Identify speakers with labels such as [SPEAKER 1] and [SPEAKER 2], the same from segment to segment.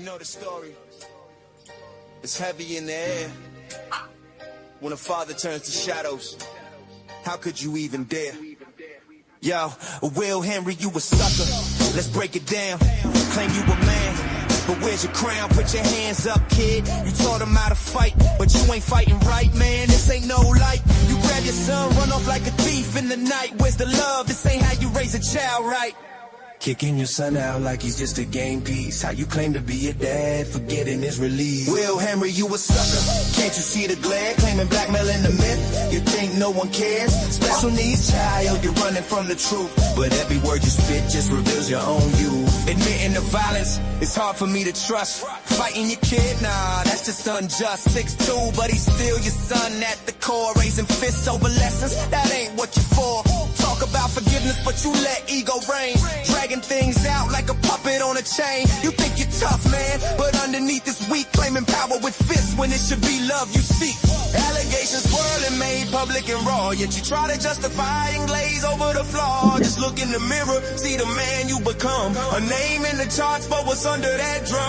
[SPEAKER 1] You know the story. It's heavy in the air. When a father turns to shadows, how could you even dare? Yo, Will Henry, you a sucker. Let's break it down. Claim you a man, but where's your crown? Put your hands up, kid. You taught him how to fight, but you ain't fighting right, man. This ain't no light. You grab your son, run off like a thief in the night. Where's the love? This ain't how you raise a child, right? Kicking your son out like he's just a game piece. How you claim to be a dad, forgetting his release. Will Henry, you a sucker. Can't you see the glare? Claiming blackmailing the myth. You think no one cares? Special needs child, you're running from the truth. But every word you spit just reveals your own you. Admitting the violence, it's hard for me to trust. Fighting your kid, nah, that's just unjust. 6'2", but he's still your son at the core. Raising fists over lessons, that ain't what you're for. Talk about forgiveness, but you let ego reign. Dragging things out like a puppet on a chain. You think you're tough, man, but underneath is weak. Claiming power with fists when it should be love you seek. Allegations swirling, made public and raw. Yet you try to justify and glaze over the flaw. Just look in the mirror, see the man you become. A name in the charts, but what's under that drum?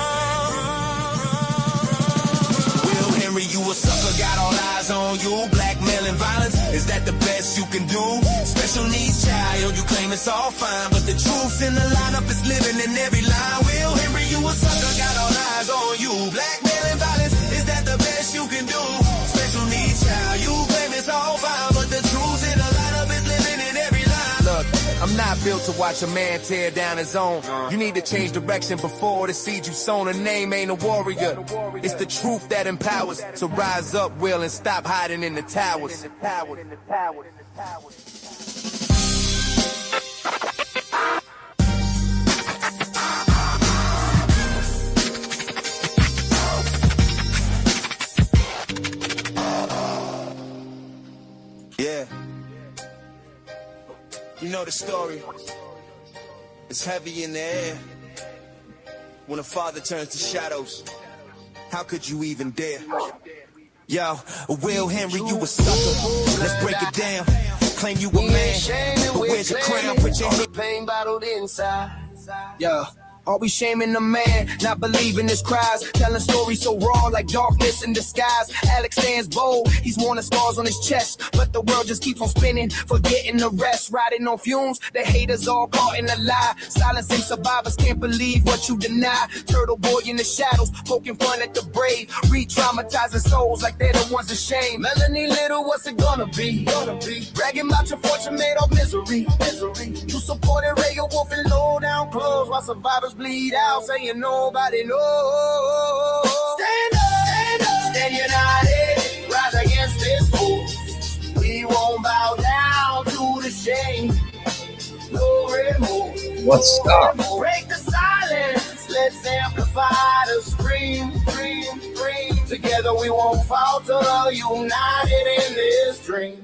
[SPEAKER 1] Will Henry, you a sucker, got all eyes on you. Blackmail and violence, is that the best you can do? Special needs child, you claim it's all fine, but the truth in the lineup is living in every line. Will Henry, you a sucker, got all eyes on you. Blackmail and violence, is that the best you can do? Special needs child, you claim it's all fine, but the truth in the lineup is living in every line. Look, I'm not built to watch a man tear down his own. You need to change direction before the seed you sown. A name ain't a warrior, it's the truth that empowers. So rise up, Will, and stop hiding in the towers. Yeah. You know the story. It's heavy in the air. When a father turns to shadows, how could you even dare? Yo, Will Henry, you a sucker. Let's break it down. Claim you a man, but where's your crown? Put your head pain bottled inside. Yo. Are we shaming the man, not believing his cries? Telling stories so raw like darkness in disguise. Alex stands bold, he's worn the scars on his chest, but the world just keeps on spinning, forgetting the rest. Riding on fumes, the haters all caught in a lie. Silencing survivors, can't believe what you deny. Turtle boy in the shadows, poking fun at the brave. Re-traumatizing souls like they're the ones ashamed. Melanie Little, what's it gonna be? Bragging about your fortune made of misery. You supported Ray Wolf and low down clothes while survivors bleed out, saying nobody knows. Stand up, stand united, rise against this fool. We won't bow down to the shame. No remorse.
[SPEAKER 2] What's up?
[SPEAKER 1] Break the silence, let's amplify the scream. Together we won't falter, united in this dream.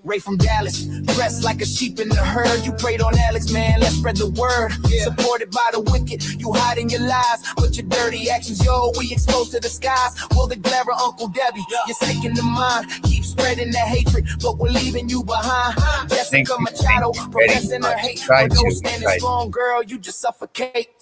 [SPEAKER 1] Ray from Dallas, dressed like a sheep in the herd. You prayed on Alex, man, let's spread the word. Supported by the wicked, you hiding your lies, but your dirty actions, yo, we exposed to the skies. Will the glare of Uncle Debbie, you're sick in the mind. Keep spreading the hatred, but we're leaving you behind. Jessica Machado, professing her hate. For those standing strong, girl, you just suffocate.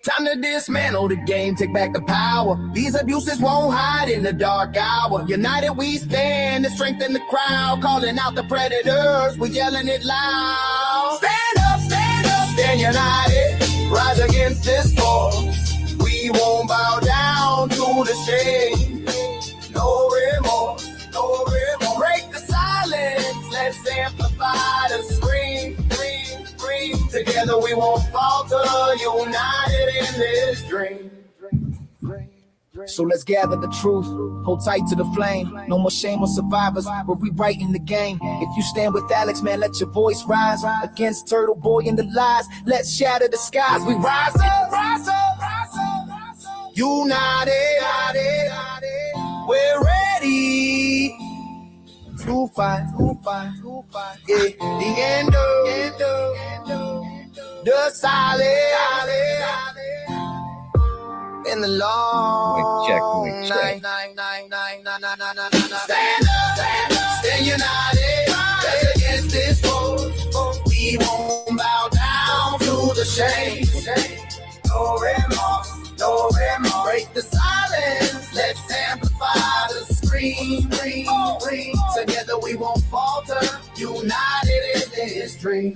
[SPEAKER 1] Time to dismantle the game, take back the power. These abuses won't hide in the dark hour. United we stand to strengthen the crowd, calling out the predators, we're yelling it loud. Stand up, stand united, rise against this force. We won't bow down to the shame. No remorse. Break the silence, let's amplify the scream. Together we won't falter, united in this dream. So let's gather the truth, hold tight to the flame. No more shame on survivors, we're rewriting the game. If you stand with Alex, man, let your voice rise against Turtle Boy and the lies. Let's shatter the skies. We rise up, united. We're ready to fight. Yeah, the end of the silence. In the long
[SPEAKER 2] check.
[SPEAKER 1] Stand up, stand united, stand against this force. We won't bow down to the shame. No more and more. Break the silence. Let's amplify the scream. Together we won't falter. United in this dream.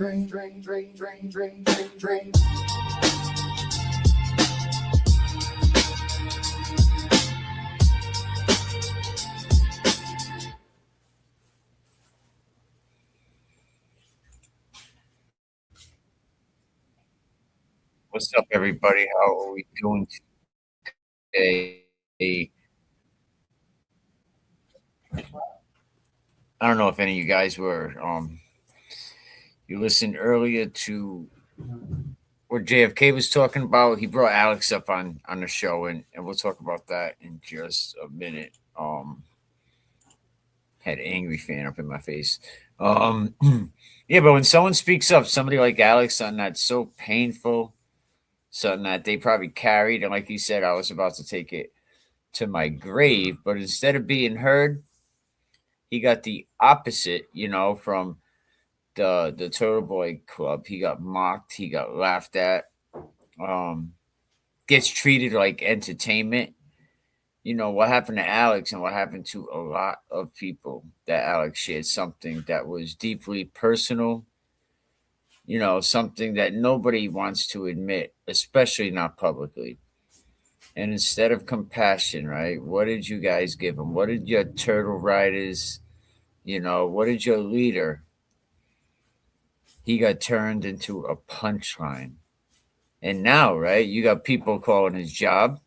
[SPEAKER 2] What's up, everybody? How are we doing today? I don't know if any of you guys were you listened earlier to what JFK was talking about. He brought Alex up on the show, and we'll talk about that in just a minute. Had angry fan up in my face. Yeah, but when someone speaks up, somebody like Alex, something that's so painful, something that they probably carried, and like he said, I was about to take it to my grave, but instead of being heard, he got the opposite, from the Turtle Boy Club. He got mocked, he got laughed at, gets treated like entertainment. What happened to Alex and what happened to a lot of people that Alex shared something that was deeply personal, something that nobody wants to admit, especially not publicly. And instead of compassion, right, what did you guys give him? What did your turtle riders, what did your leader? He got turned into a punchline. And now, right, you got people calling his job,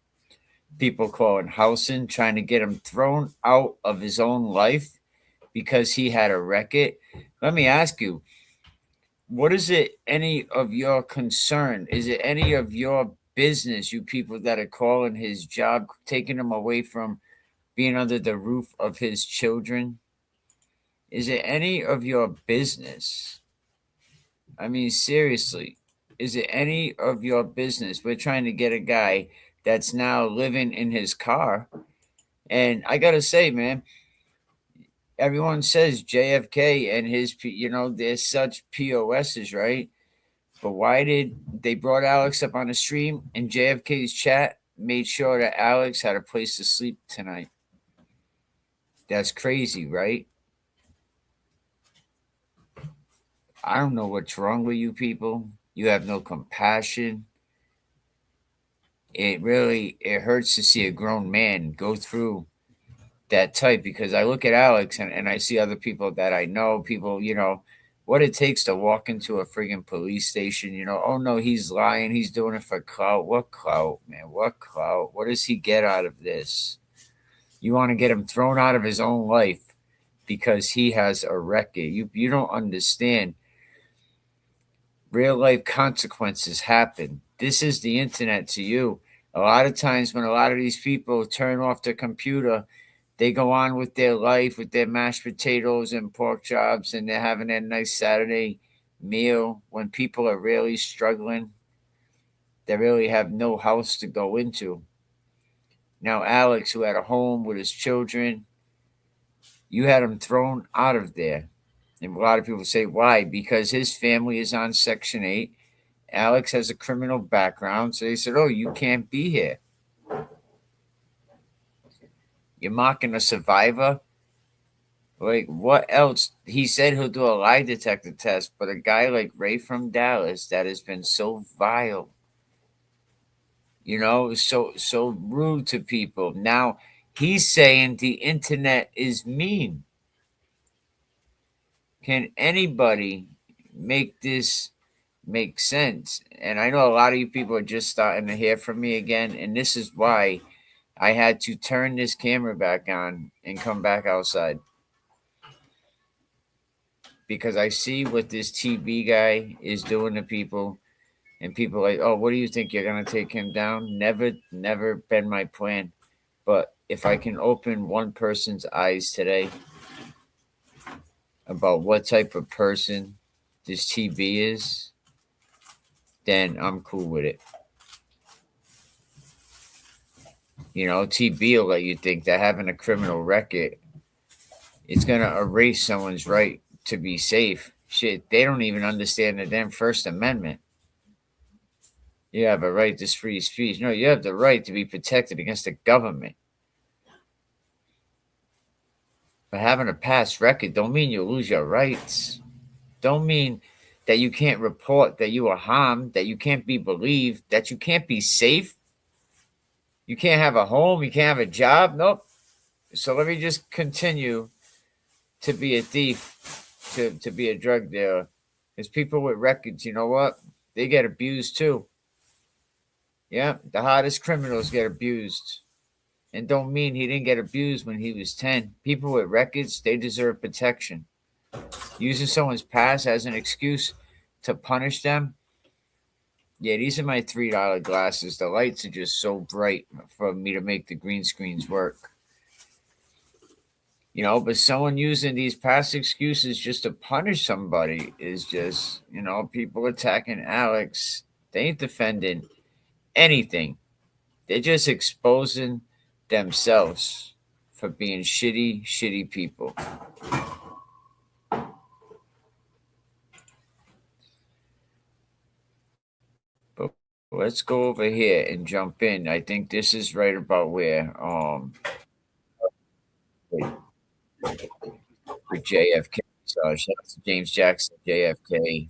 [SPEAKER 2] people calling Housen, trying to get him thrown out of his own life because he had a record. Let me ask you, what is it any of your concern? Is it any of your business, you people that are calling his job, taking him away from being under the roof of his children? Is it any of your business? I mean, seriously, is it any of your business? We're trying to get a guy that's now living in his car. And I got to say, man, everyone says JFK and his, they're such POSs, right? But why did they brought Alex up on the stream and JFK's chat made sure that Alex had a place to sleep tonight? That's crazy, right? I don't know what's wrong with you people. You have no compassion. It hurts to see a grown man go through that type, because I look at Alex and I see other people that I know, people, what it takes to walk into a friggin' police station, oh no, he's lying, he's doing it for clout. What clout, man? What clout? What does he get out of this? You want to get him thrown out of his own life because he has a record. You don't understand. Real life consequences happen. This is the internet to you. A lot of times when a lot of these people turn off their computer, they go on with their life, with their mashed potatoes and pork chops, and they're having a nice Saturday meal. When people are really struggling, they really have no house to go into. Now, Alex, who had a home with his children, you had him thrown out of there. And a lot of people say, why? Because his family is on Section 8. Alex has a criminal background. So they said, oh, you can't be here. You're mocking a survivor? Like, what else? He said he'll do a lie detector test, but a guy like Ray from Dallas that has been so vile, so rude to people. Now he's saying the internet is mean. Can anybody make this make sense? And I know a lot of you people are just starting to hear from me again, and this is why I had to turn this camera back on and come back outside. Because I see what this TB guy is doing to people, and people are like, oh, what do you think, you're going to take him down? Never been my plan. But if I can open one person's eyes today about what type of person this TB is, then I'm cool with it. TB will let you think that having a criminal record, it's going to erase someone's right to be safe. Shit, they don't even understand the damn First Amendment. You have a right to free speech. No, you have the right to be protected against the government. But having a past record don't mean you lose your rights. Don't mean that you can't report that you were harmed, that you can't be believed, that you can't be safe. You can't have a home, you can't have a job. Nope. So let me just continue to be a thief, to be a drug dealer. There's people with records, you know what? They get abused too. Yeah, the hardest criminals get abused. And don't mean he didn't get abused when he was 10. People with records, they deserve protection. Using someone's past as an excuse to punish them. Yeah, these are my $3 glasses. The lights are just so bright for me to make the green screens work. But someone using these past excuses just to punish somebody is just, people attacking Alex. They ain't defending anything. They're just exposing themselves for being shitty, shitty people. But let's go over here and jump in. I think this is right about where with JFK. So shout out to James Jackson, JFK.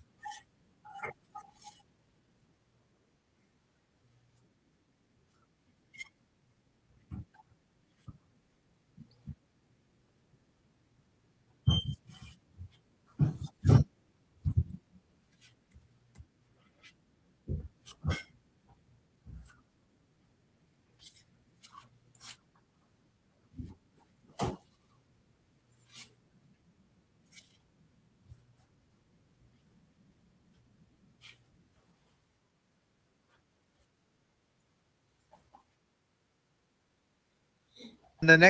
[SPEAKER 3] And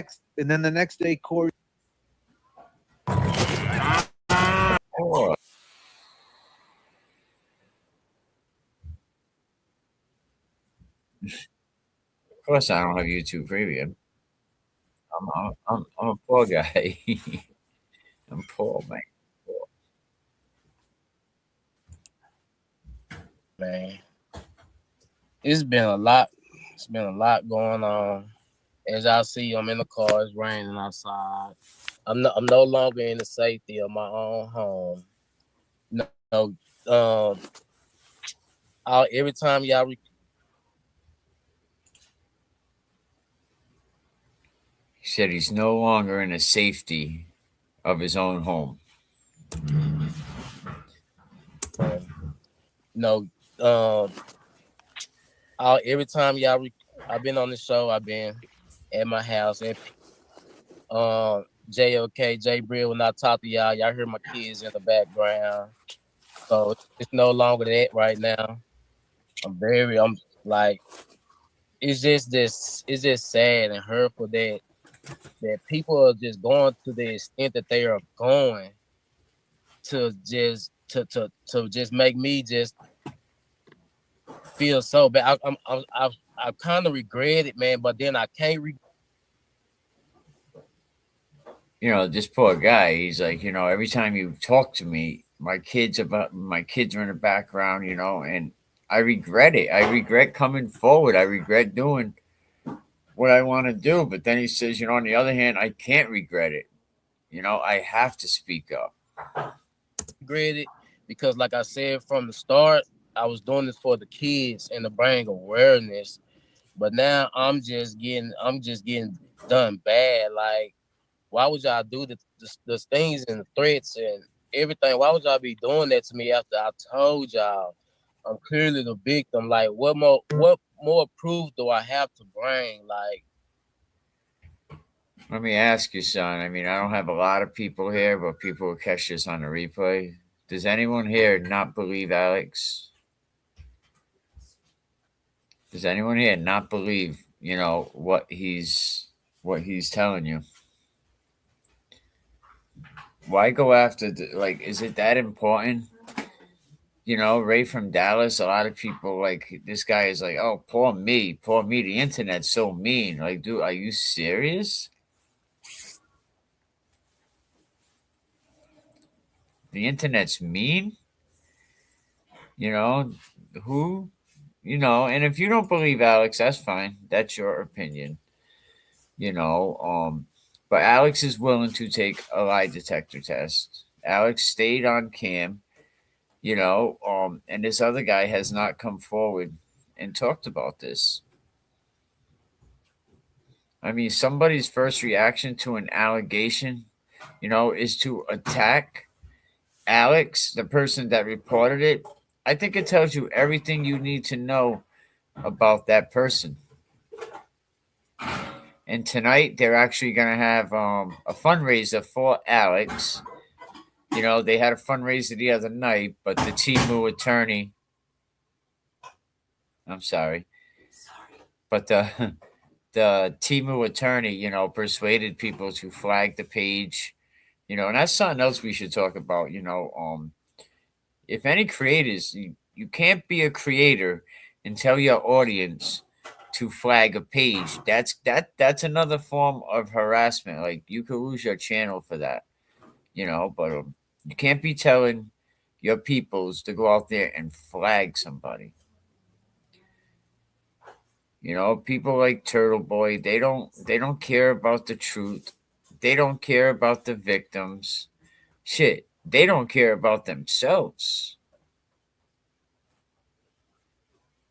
[SPEAKER 3] then the next day, Corey.
[SPEAKER 2] Oh, of course, I don't have YouTube Premium. I'm a poor guy. I'm poor, man. Poor.
[SPEAKER 4] Man, it's been a lot. It's been a lot going on. As y'all see, I'm in the car. It's raining outside. I'm no longer in the safety of my own home. No, um, every time y'all
[SPEAKER 2] He said he's no longer in the safety of his own home.
[SPEAKER 4] no, um, every time I've been on the show. I've been at my house and JOK, J Brill, when I talk to y'all hear my kids in the background. So it's no longer that right now. I'm like, it's just sad and hurtful that people are just going to the extent that they are going to just make me just feel so bad. I kind of regret it, man, but then I can't.
[SPEAKER 2] This poor guy, he's like, every time you talk to me, my kids are in the background, and I regret it. I regret coming forward. I regret doing what I want to do. But then he says, on the other hand, I can't regret it. I have to speak up.
[SPEAKER 4] Regret it because, like I said from the start, I was doing this for the kids and to bring awareness. But now I'm just getting done bad. Like, why would y'all do the things and the threats and everything? Why would y'all be doing that to me after I told y'all I'm clearly the victim? Like, what more proof do I have to bring? Like,
[SPEAKER 2] Let me ask you, son. I mean, I don't have a lot of people here, but people will catch this on the replay. Does anyone here not believe Alex? Does anyone here not believe, what he's telling you? Why go after like, is it that important? Ray from Dallas, a lot of people like this guy is like, oh, poor me, poor me. The internet's so mean. Like, dude, are you serious? The internet's mean? You know, who? You know, and if you don't believe Alex, that's fine. That's your opinion. You know, but Alex is willing to take a lie detector test. Alex stayed on cam, you know, and this other guy has not come forward and talked about this. I mean, somebody's first reaction to an allegation, you know, is to attack Alex, the person that reported it. I think it tells you everything you need to know about that person. And tonight they're actually going to have a fundraiser for Alex. You know, they had a fundraiser the other night, but the Timu attorney, I'm sorry, but the Timu attorney, you know, persuaded people to flag the page. You know, and that's something else we should talk about. You know, if any creators, you can't be a creator and tell your audience to flag a page. That's another form of harassment. Like, you could lose your channel for that. You know, but you can't be telling your peoples to go out there and flag somebody. You know, people like Turtle Boy, they don't care about the truth. They don't care about the victims. Shit, they don't care about themselves.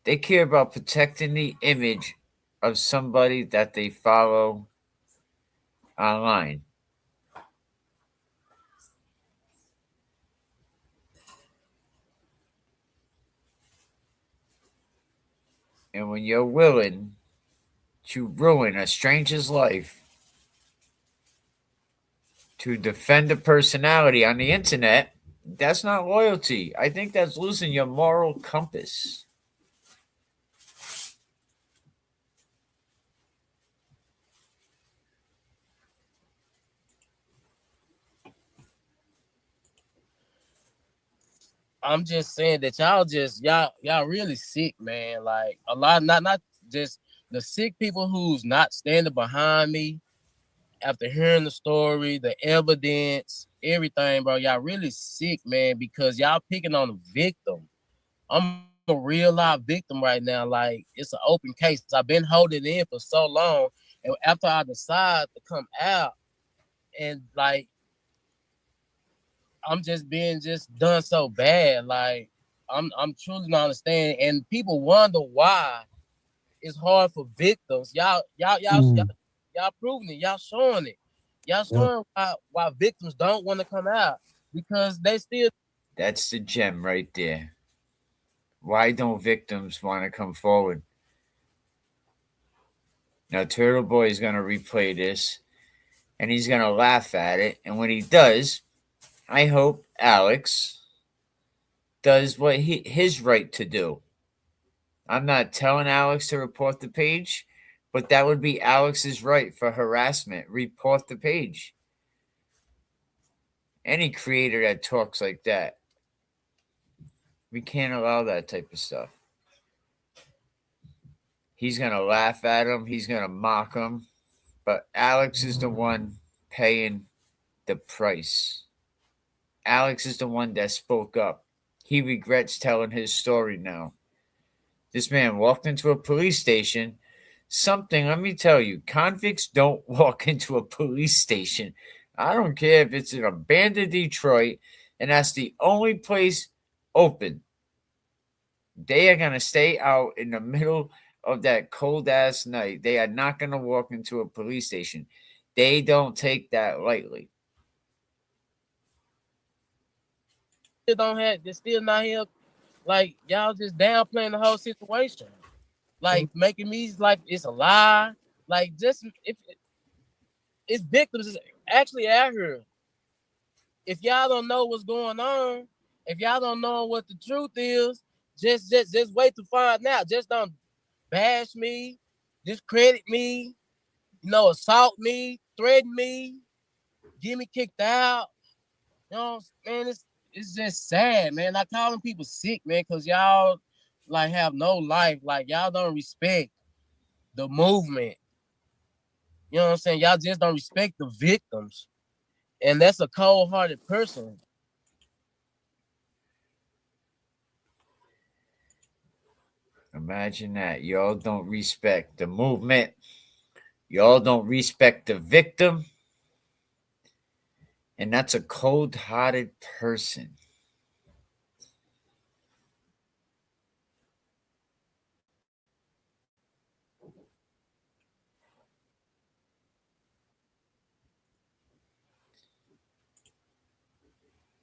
[SPEAKER 2] They care about protecting the image of somebody that they follow online. And when you're willing to ruin a stranger's life to defend a personality on the internet, that's not loyalty. I think that's losing your moral compass.
[SPEAKER 4] I'm just saying that y'all really sick, man. Like a lot, not just the sick people who's not standing behind me after hearing the story, the evidence, everything, bro. Y'all really sick, man, because y'all picking on the victim. I'm a real live victim right now. Like, it's an open case. I've been holding it in for so long, and after I decide to come out, and like I'm just being just done so bad. Like, I'm truly not understanding, and people wonder why it's hard for victims. Y'all proving it. Y'all showing it. Y'all
[SPEAKER 3] Yeah.
[SPEAKER 4] showing why victims don't want to come out, because they still.
[SPEAKER 2] That's the gem right there. Why don't victims want to come forward? Now, Turtle Boy is going to replay this and he's going to laugh at it. And when he does, I hope Alex does what his right to do. I'm not telling Alex to report the page, but that would be Alex's right for harassment. Report the page. Any creator that talks like that, we can't allow that type of stuff. He's going to laugh at him. He's going to mock him. But Alex is the one paying the price. Alex is the one that spoke up. He regrets telling his story now. This man walked into a police station. Something, let me tell you, convicts don't walk into a police station. I don't care if it's in abandoned Detroit and that's the only place open. They are going to stay out in the middle of that cold ass night. They are not going to walk into a police station. They don't take that lightly.
[SPEAKER 4] They're still not here. Like, y'all just downplaying the whole situation. Like, making me like it's a lie. Like, just if it's victims is actually out here. If y'all don't know what's going on, if y'all don't know what the truth is, just wait to find out. Just don't bash me, discredit me, assault me, threaten me, get me kicked out. Man, it's just sad, man. I calling people sick, man, because y'all like have no life. Like, y'all don't respect the movement. You know what I'm saying? Y'all just don't respect the victims. And that's a cold-hearted person.
[SPEAKER 2] Imagine that. Y'all don't respect the movement. Y'all don't respect the victim. And that's a cold-hearted person.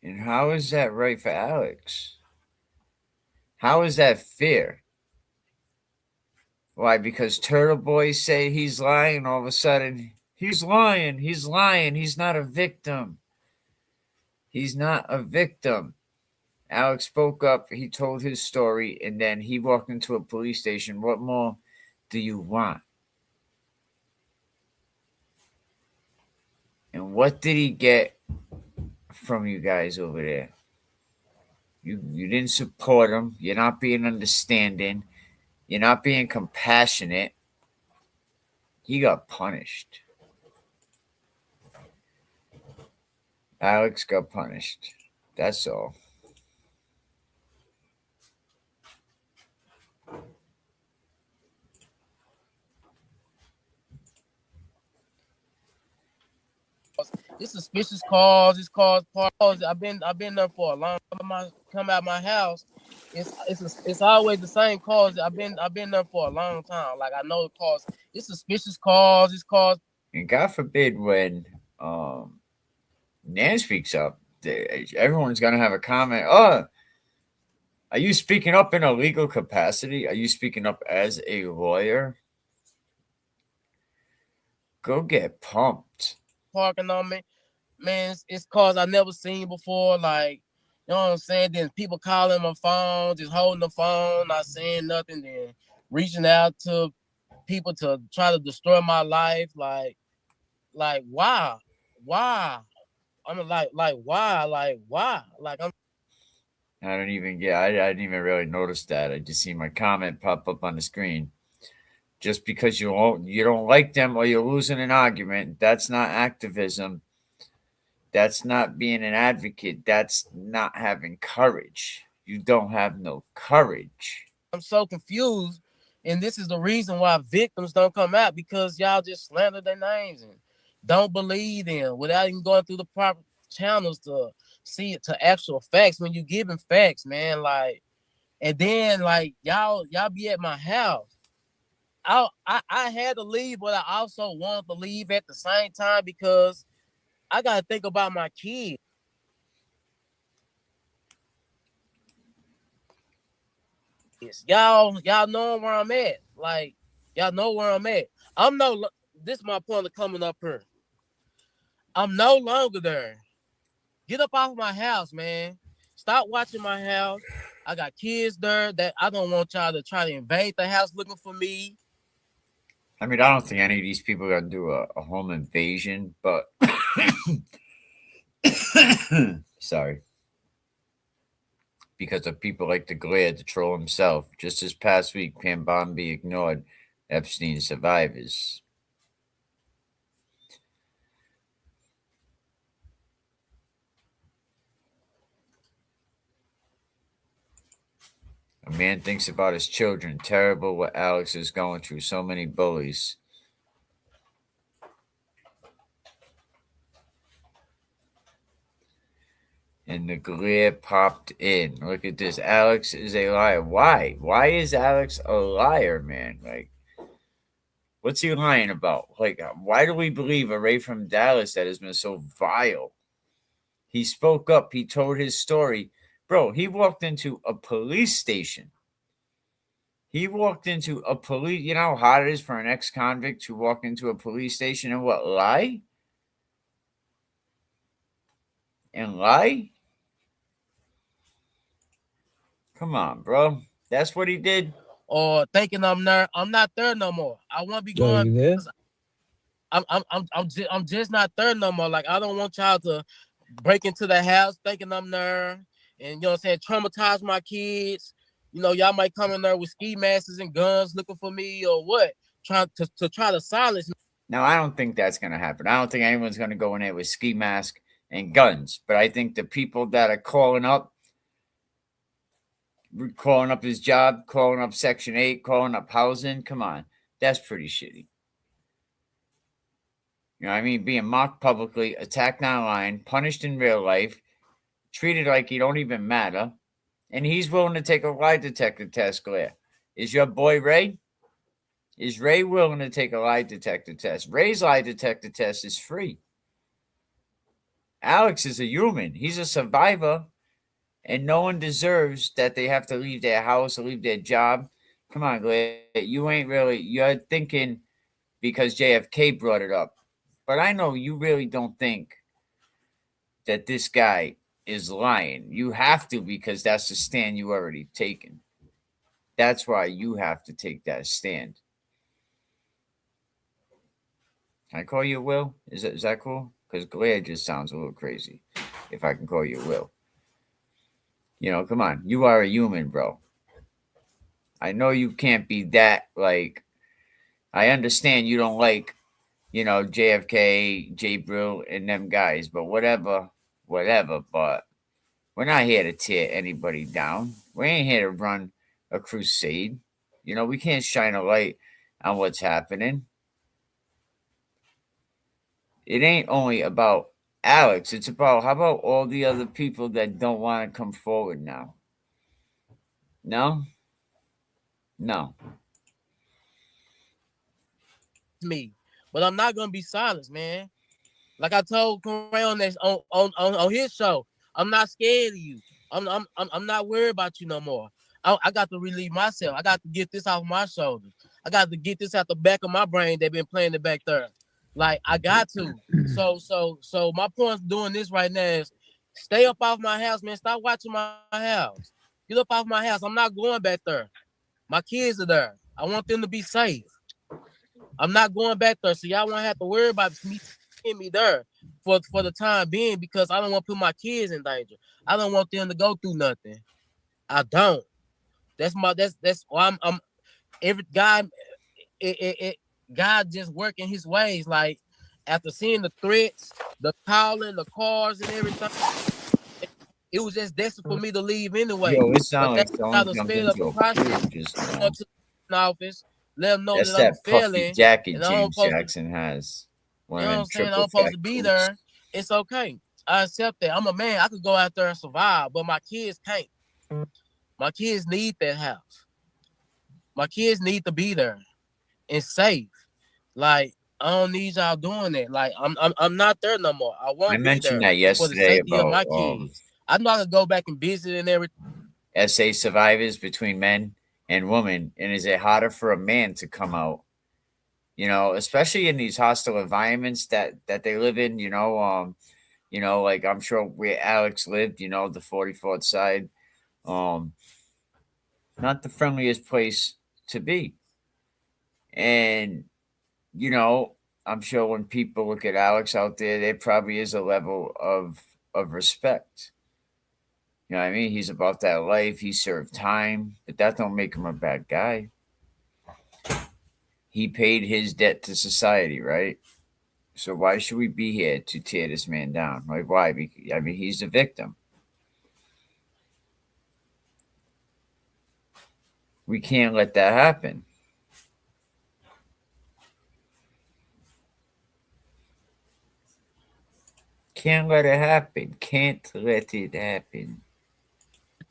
[SPEAKER 2] And how is that right for Alex? How is that fair? Why? Because Turtle Boy say he's lying, all of a sudden, he's lying, he's lying, he's not a victim. He's not a victim. Alex spoke up, he told his story, and then he walked into a police station. What more do you want? And what did he get from you guys over there? You didn't support him. You're not being understanding. You're not being compassionate. He got punished. Alex got punished. That's all.
[SPEAKER 4] It's suspicious calls. It's calls. I've been there for a long time. Come out my house. It's always the same calls. I've been there for a long time. Like I know the calls. It's suspicious calls. It's calls.
[SPEAKER 2] And God forbid when Nan speaks up, everyone's gonna have a comment. Oh, are you speaking up in a legal capacity? Are you speaking up as a lawyer? Go get pumped.
[SPEAKER 4] Parking on me, man. It's calls I never seen before. Like, you know what I'm saying? Then people calling my phone, just holding the phone, not saying nothing, then reaching out to people to try to destroy my life. Like why? I'm like why? Like
[SPEAKER 2] I don't even get. I didn't even really notice that. I just see my comment pop up on the screen. Just because you don't like them or you're losing an argument, that's not activism. That's not being an advocate. That's not having courage. You don't have no courage.
[SPEAKER 4] I'm so confused, and this is the reason why victims don't come out, because y'all just slander their names and don't believe them without even going through the proper channels to see it to actual facts. When you giving facts, man, like, and then like y'all be at my house. I had to leave, but I also wanted to leave at the same time because I gotta think about my kids. Y'all know where I'm at. Like, y'all know where I'm at. This is my point of coming up here. I'm no longer there. Get up off my house, man. Stop watching my house. I got kids there that I don't want y'all to try to invade the house looking for me.
[SPEAKER 2] I mean, I don't think any of these people are going to do a home invasion, but sorry. Because of people like the Glare to troll himself. Just this past week, Pam Bombay ignored Epstein survivors. A man thinks about his children. Terrible what Alex is going through. So many bullies. And the glare popped in. Look at this. Alex is a liar. Why? Why is Alex a liar, man? Like, what's he lying about? Like, why do we believe a Ray from Dallas that has been so vile? He spoke up. He told his story. Bro, he walked into a police station. He walked into a police. You know how hard it is for an ex-convict to walk into a police station and what? Lie? And lie? Come on, bro. That's what he did.
[SPEAKER 4] Or thinking I'm there. I'm not there no more. I want to be going. I'm just not there no more. Like, I don't want y'all to break into the house thinking I'm there, and you know what I'm saying, traumatize my kids. You know, y'all might come in there with ski masks and guns looking for me or what, trying to try to silence me.
[SPEAKER 2] Now, I don't think that's going to happen. I don't think anyone's going to go in there with ski mask and guns. But I think the people that are calling up, calling up his job, calling up Section 8, calling up housing. Come on. That's pretty shitty. You know what I mean? Being mocked publicly, attacked online, punished in real life, treated like he don't even matter. And he's willing to take a lie detector test, Claire. Is your boy Ray? Is Ray willing to take a lie detector test? Ray's lie detector test is free. Alex is a human. He's a survivor. And no one deserves that they have to leave their house or leave their job. Come on, Claire. You ain't really, you're thinking because JFK brought it up. But I know you really don't think that this guy is lying. You have to, because that's the stand you already taken. That's why you have to take that stand. Can I call you Will? Is that cool? Because Glare just sounds a little crazy. If I can call you Will. You know, come on. You are a human, bro. I know you can't be that, like, I understand you don't like, you know, JFK, J. Brill, and them guys, but whatever. But we're not here to tear anybody down. We ain't here to run a crusade. You know, we can't shine a light on what's happening. It ain't only about Alex. It's about, how about all the other people that don't want to come forward now? No? No.
[SPEAKER 4] Me, but I'm not gonna be silenced, man. Like I told Corey on this on his show, I'm not scared of you. I'm not worried about you no more. I got to relieve myself. I got to get this off my shoulders. I got to get this out the back of my brain. They've been playing it back there. Like I got to. So my point doing this right now is stay up off my house, man. Stop watching my house. Get up off my house. I'm not going back there. My kids are there. I want them to be safe. I'm not going back there, so y'all won't have to worry about me taking me there for the time being, because I don't want to put my kids in danger. I don't want them to go through nothing. I don't. That's why I'm every God. God just working His ways. Like after seeing the threats, the calling, the cars, and everything, it was just destined for me to leave anyway.
[SPEAKER 2] Yo, it sounds
[SPEAKER 4] But
[SPEAKER 2] like
[SPEAKER 4] they got
[SPEAKER 2] someone
[SPEAKER 4] to
[SPEAKER 2] jumped
[SPEAKER 4] speed up
[SPEAKER 2] into
[SPEAKER 4] the
[SPEAKER 2] a
[SPEAKER 4] process.
[SPEAKER 2] pool just
[SPEAKER 4] Go
[SPEAKER 2] now.
[SPEAKER 4] to the office, let them know
[SPEAKER 2] That's
[SPEAKER 4] that I'm
[SPEAKER 2] that puffy
[SPEAKER 4] failing,
[SPEAKER 2] jacket
[SPEAKER 4] and I'm
[SPEAKER 2] James
[SPEAKER 4] supposed to.
[SPEAKER 2] Jackson has. One
[SPEAKER 4] You
[SPEAKER 2] of
[SPEAKER 4] know what
[SPEAKER 2] them
[SPEAKER 4] I'm saying?
[SPEAKER 2] triple
[SPEAKER 4] I'm supposed
[SPEAKER 2] fat
[SPEAKER 4] to be
[SPEAKER 2] coats.
[SPEAKER 4] there. It's okay. I accept that. I'm a man. I could go out there and survive, but my kids can't. My kids need that house. My kids need to be there and safe. Like I don't need y'all doing that. Like I'm not there no more. I
[SPEAKER 2] I
[SPEAKER 4] won't be
[SPEAKER 2] mentioned
[SPEAKER 4] there
[SPEAKER 2] that
[SPEAKER 4] for the
[SPEAKER 2] yesterday
[SPEAKER 4] safety of
[SPEAKER 2] about
[SPEAKER 4] my kids. I'm not gonna go back and visit and everything.
[SPEAKER 2] SA survivors between men and women, and is it harder for a man to come out? You know, especially in these hostile environments that they live in. You know, like I'm sure where Alex lived. You know, the 44th side. Not the friendliest place to be. And, you know, I'm sure when people look at Alex out there probably is a level of respect. You know what I mean? He's about that life. He served time, but that don't make him a bad guy. He paid his debt to society, right? So why should we be here to tear this man down? Like, why? I mean, he's the victim. We can't let that happen. Can't let it happen. Can't let it happen.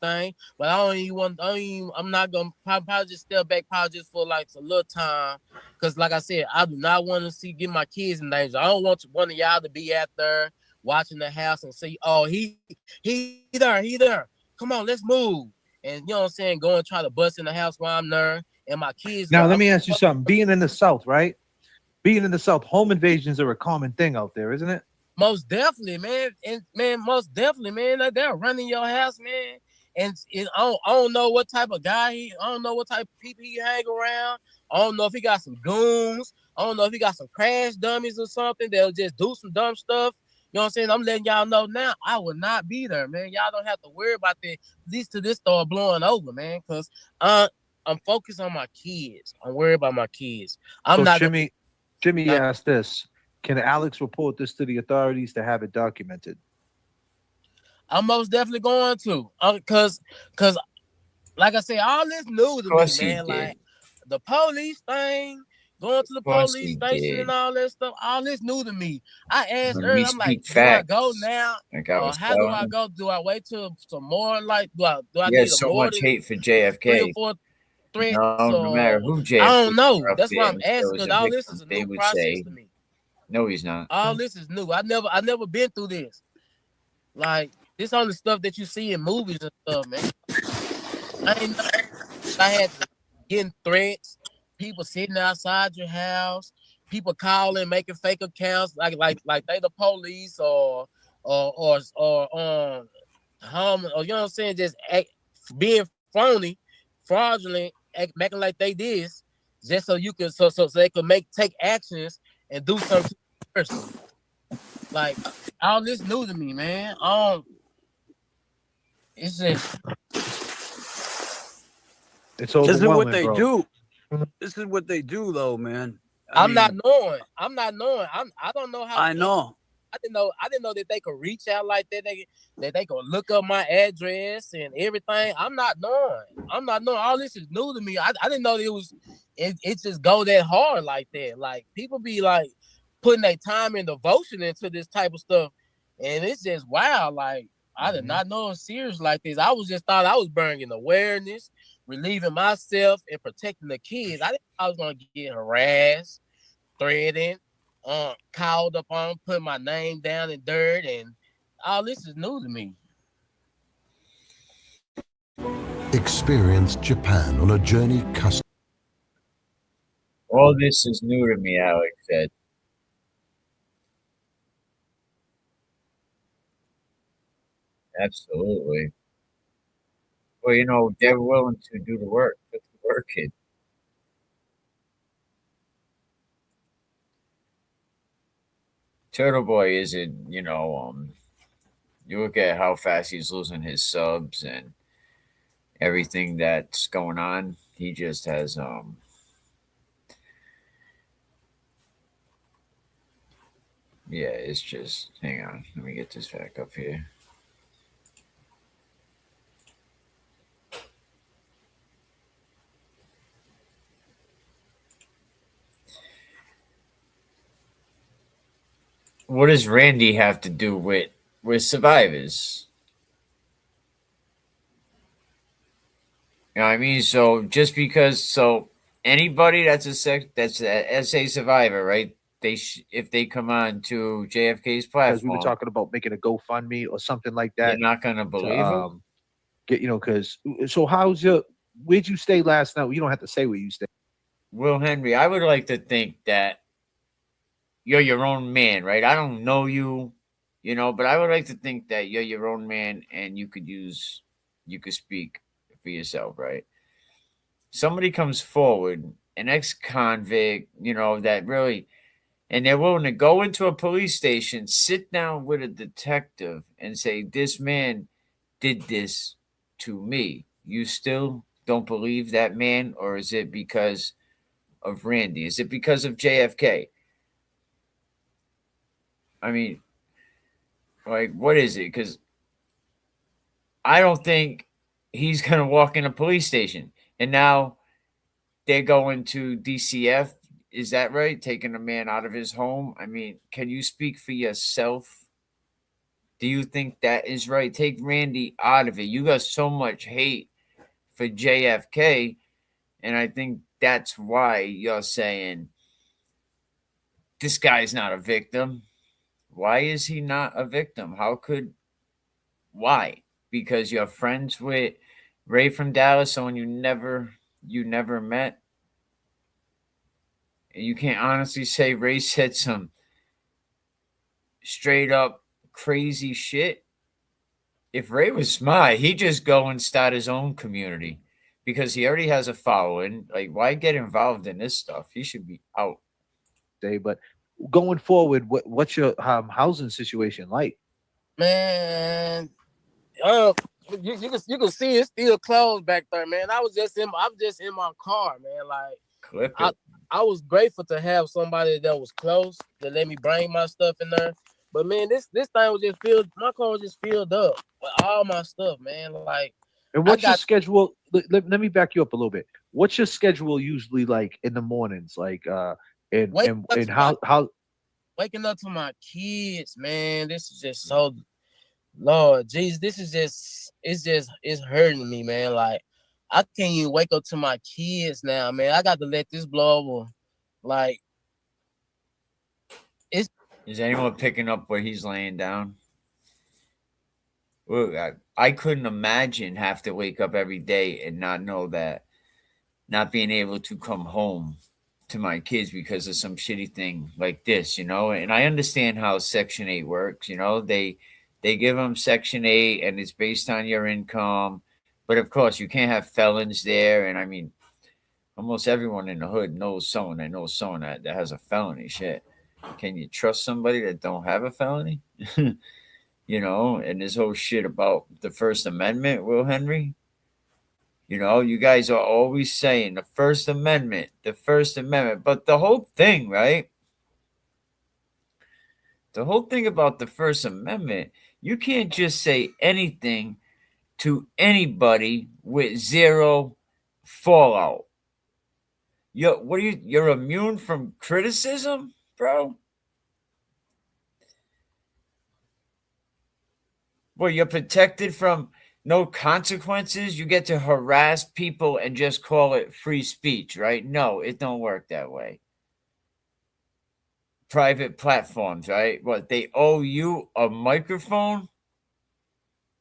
[SPEAKER 4] Thing, but I don't even want. I'm not gonna probably just step back, probably just for like a little time, because like I said, I do not want to get my kids in danger. I don't want one of y'all to be out there watching the house and see, oh, he there. Come on, let's move. And you know what I'm saying, go and try to bust in the house while I'm there, and my kids.
[SPEAKER 3] Now, let me ask you something. Being in the South, right? Being in the South, home invasions are a common thing out there, isn't it?
[SPEAKER 4] Most definitely, man. And man, most definitely, man. Like, they're running your house, man. And I don't know what type of guy I don't know what type of people he hang around. I don't know if he got some goons. I don't know if he got some crash dummies or something that'll just do some dumb stuff. You know what I'm saying? I'm letting y'all know now, I will not be there, man. Y'all don't have to worry about that, at least till this start blowing over, man. Because I'm focused on my kids. I'm worried about my kids. I'm not
[SPEAKER 3] Jimmy asked this. Can Alex report this to the authorities to have it documented?
[SPEAKER 4] I'm most definitely going to, cause like I said, all this new
[SPEAKER 2] Of
[SPEAKER 4] to me,
[SPEAKER 2] course he
[SPEAKER 4] man.
[SPEAKER 2] did.
[SPEAKER 4] Like the police thing, going to the
[SPEAKER 2] Of course
[SPEAKER 4] police
[SPEAKER 2] he
[SPEAKER 4] station and
[SPEAKER 2] did.
[SPEAKER 4] all that stuff, all this new to me. I asked
[SPEAKER 2] When we
[SPEAKER 4] earlier, I'm like,
[SPEAKER 2] speak
[SPEAKER 4] do I go
[SPEAKER 2] facts,
[SPEAKER 4] now?
[SPEAKER 2] like I
[SPEAKER 4] Or
[SPEAKER 2] was
[SPEAKER 4] how do
[SPEAKER 2] telling
[SPEAKER 4] I
[SPEAKER 2] him,
[SPEAKER 4] go? Do I wait till some more? Like, do I
[SPEAKER 2] he has
[SPEAKER 4] need a
[SPEAKER 2] so
[SPEAKER 4] more
[SPEAKER 2] much
[SPEAKER 4] than
[SPEAKER 2] hate for
[SPEAKER 4] 3 or
[SPEAKER 2] JFK.
[SPEAKER 4] 4
[SPEAKER 2] You
[SPEAKER 4] threats?
[SPEAKER 2] know, no matter
[SPEAKER 4] Or
[SPEAKER 2] who
[SPEAKER 4] I
[SPEAKER 2] JFK
[SPEAKER 4] don't know.
[SPEAKER 2] were up
[SPEAKER 4] That's
[SPEAKER 2] there
[SPEAKER 4] why I'm
[SPEAKER 2] and still
[SPEAKER 4] asking,
[SPEAKER 2] is
[SPEAKER 4] because
[SPEAKER 2] a
[SPEAKER 4] all this is
[SPEAKER 2] victim,
[SPEAKER 4] a
[SPEAKER 2] they
[SPEAKER 4] new
[SPEAKER 2] would
[SPEAKER 4] process
[SPEAKER 2] say,
[SPEAKER 4] to me.
[SPEAKER 2] no, he's not.
[SPEAKER 4] All this is new. I never been through this. Like, this only stuff that you see in movies and stuff, man. I ain't know I had to getting threats, people sitting outside your house, people calling, making fake accounts, like they the police or home, or you know what I'm saying, just being phony, fraudulent, making like they this, just so you can so they could take actions and do something to the person. Like, all this new to me, man. It's just
[SPEAKER 3] It's
[SPEAKER 5] This is what
[SPEAKER 3] overwhelming,
[SPEAKER 5] they
[SPEAKER 3] bro.
[SPEAKER 5] do. This is what they do, though, man.
[SPEAKER 4] I'm not knowing. I don't know how.
[SPEAKER 5] I know.
[SPEAKER 4] I didn't know that they could reach out like that. That they could look up my address and everything. I'm not knowing. All this is new to me. I didn't know it just go that hard like that. Like, people be like putting their time and devotion into this type of stuff, and it's just wild. Like, I did not know it was serious like this. I was just thought I was bringing awareness, relieving myself, and protecting the kids. I didn't know I was gonna get harassed, threatened, called up on, put my name down in dirt, and all this is new to me.
[SPEAKER 6] Experience Japan on a journey custom.
[SPEAKER 2] All this is new to me, Alex said. Absolutely. Well, you know, they're willing to do the work. Put the work in. Turtle Boy isn't, you look at how fast he's losing his subs and everything that's going on. He just has, yeah, it's just, hang on. Let me get this back up here. What does Randy have to do with survivors? You know what I mean? So just because anybody that's a SA survivor, right? If they come on to JFK's
[SPEAKER 3] Because we were
[SPEAKER 2] platform,
[SPEAKER 3] talking about making a GoFundMe or something like
[SPEAKER 2] you're
[SPEAKER 3] that
[SPEAKER 2] not gonna
[SPEAKER 3] to
[SPEAKER 2] believe him.
[SPEAKER 3] get, because so where'd you stay last night? You don't have to say where you stayed.
[SPEAKER 2] Will Henry, I would like to think that you're your own man, right? I don't know you, but I would like to think that you're your own man and you could speak for yourself, right? Somebody comes forward, an ex-convict, that really, and they're willing to go into a police station, sit down with a detective and say, this man did this to me. You still don't believe that man, or is it because of Randy? Is it because of JFK? I mean, like, what is it? Because I don't think he's going to walk in a police station. And now they're going to DCF. Is that right? Taking a man out of his home. I mean, can you speak for yourself? Do you think that is right? Take Randy out of it. You got so much hate for JFK. And I think that's why you're saying this guy's not a victim. Why is he not a victim? Why? Because you're friends with Ray from Dallas, someone you never met. And you can't honestly say Ray said some straight up crazy shit. If Ray was smart, he'd just go and start his own community because he already has a following. Like, why get involved in this stuff? He should be out.
[SPEAKER 3] But going forward, what's your housing situation like?
[SPEAKER 4] Man, you can see it's still closed back there, man. I'm just in my car, man. Like,
[SPEAKER 2] Clip it.
[SPEAKER 4] I was grateful to have somebody that was close to let me bring my stuff in there. But man, this thing was just filled. My car was just filled up with all my stuff, man. Like,
[SPEAKER 3] And what's your schedule? Let me back you up a little bit. What's your schedule usually like in the mornings? Like and how
[SPEAKER 4] waking up to my kids, man. This is just so Lord Jesus, this is just it's hurting me, man. Like I can't even wake up to my kids now, man. I got to let this blow over. Like it's
[SPEAKER 2] Is anyone picking up where he's laying down? Well, I couldn't imagine have to wake up every day and not know that, not being able to come home to my kids because of some shitty thing like this, you know. And I understand how Section 8 works, you know. They give them Section 8 and it's based on your income. But of course, you can't have felons there. And I mean, almost everyone in the hood knows someone that has a felony. Shit. Can you trust somebody that don't have a felony? You know, and this whole shit about the First Amendment, Will Henry. You know, you guys are always saying the First Amendment. But the whole thing, right? The whole thing about the First Amendment, you can't just say anything to anybody with zero fallout. You're immune from criticism, bro? Well, you're protected from no consequences. You get to harass people and just call it free speech, right? No, it don't work that way. Private platforms, right? What, they owe you a microphone?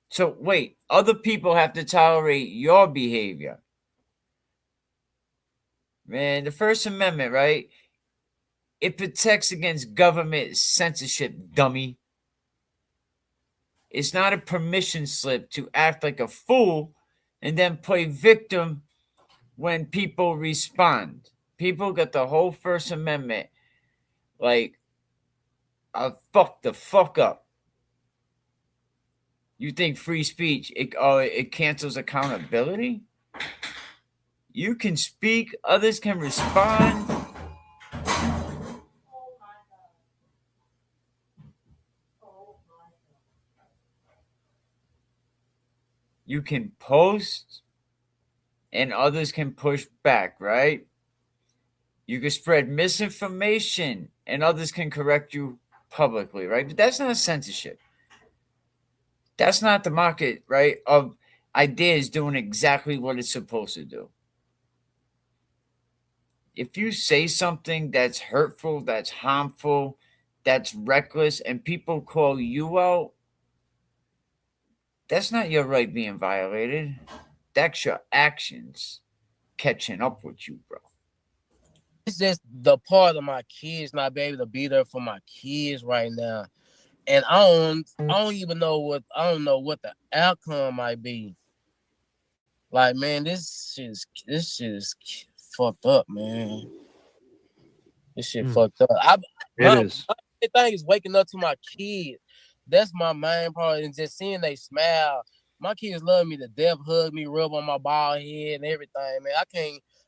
[SPEAKER 2] So wait, other people have to tolerate your behavior. Man, the First Amendment, right? It protects against government censorship, dummy. It's not a permission slip to act like a fool and then play victim when people respond. People got the whole First Amendment like fuck the fuck up. You think free speech, it cancels accountability? You can speak, others can respond. You can post and others can push back, right? You can spread misinformation and others can correct you publicly, right? But that's not censorship. That's not the market, right, of ideas doing exactly what it's supposed to do. If you say something that's hurtful, that's harmful, that's reckless, and people call you out, that's not your right being violated. That's your actions catching up with you, bro.
[SPEAKER 4] It's just the part of my kids not be able to be there for my kids right now. And I don't even know what the outcome might be. Like, man, this shit is fucked up, man. This shit fucked up.
[SPEAKER 3] is.
[SPEAKER 4] The thing is waking up to my kids. That's my main part, and just seeing they smile. My kids love me to death, hug me, rub on my bald head and everything, man.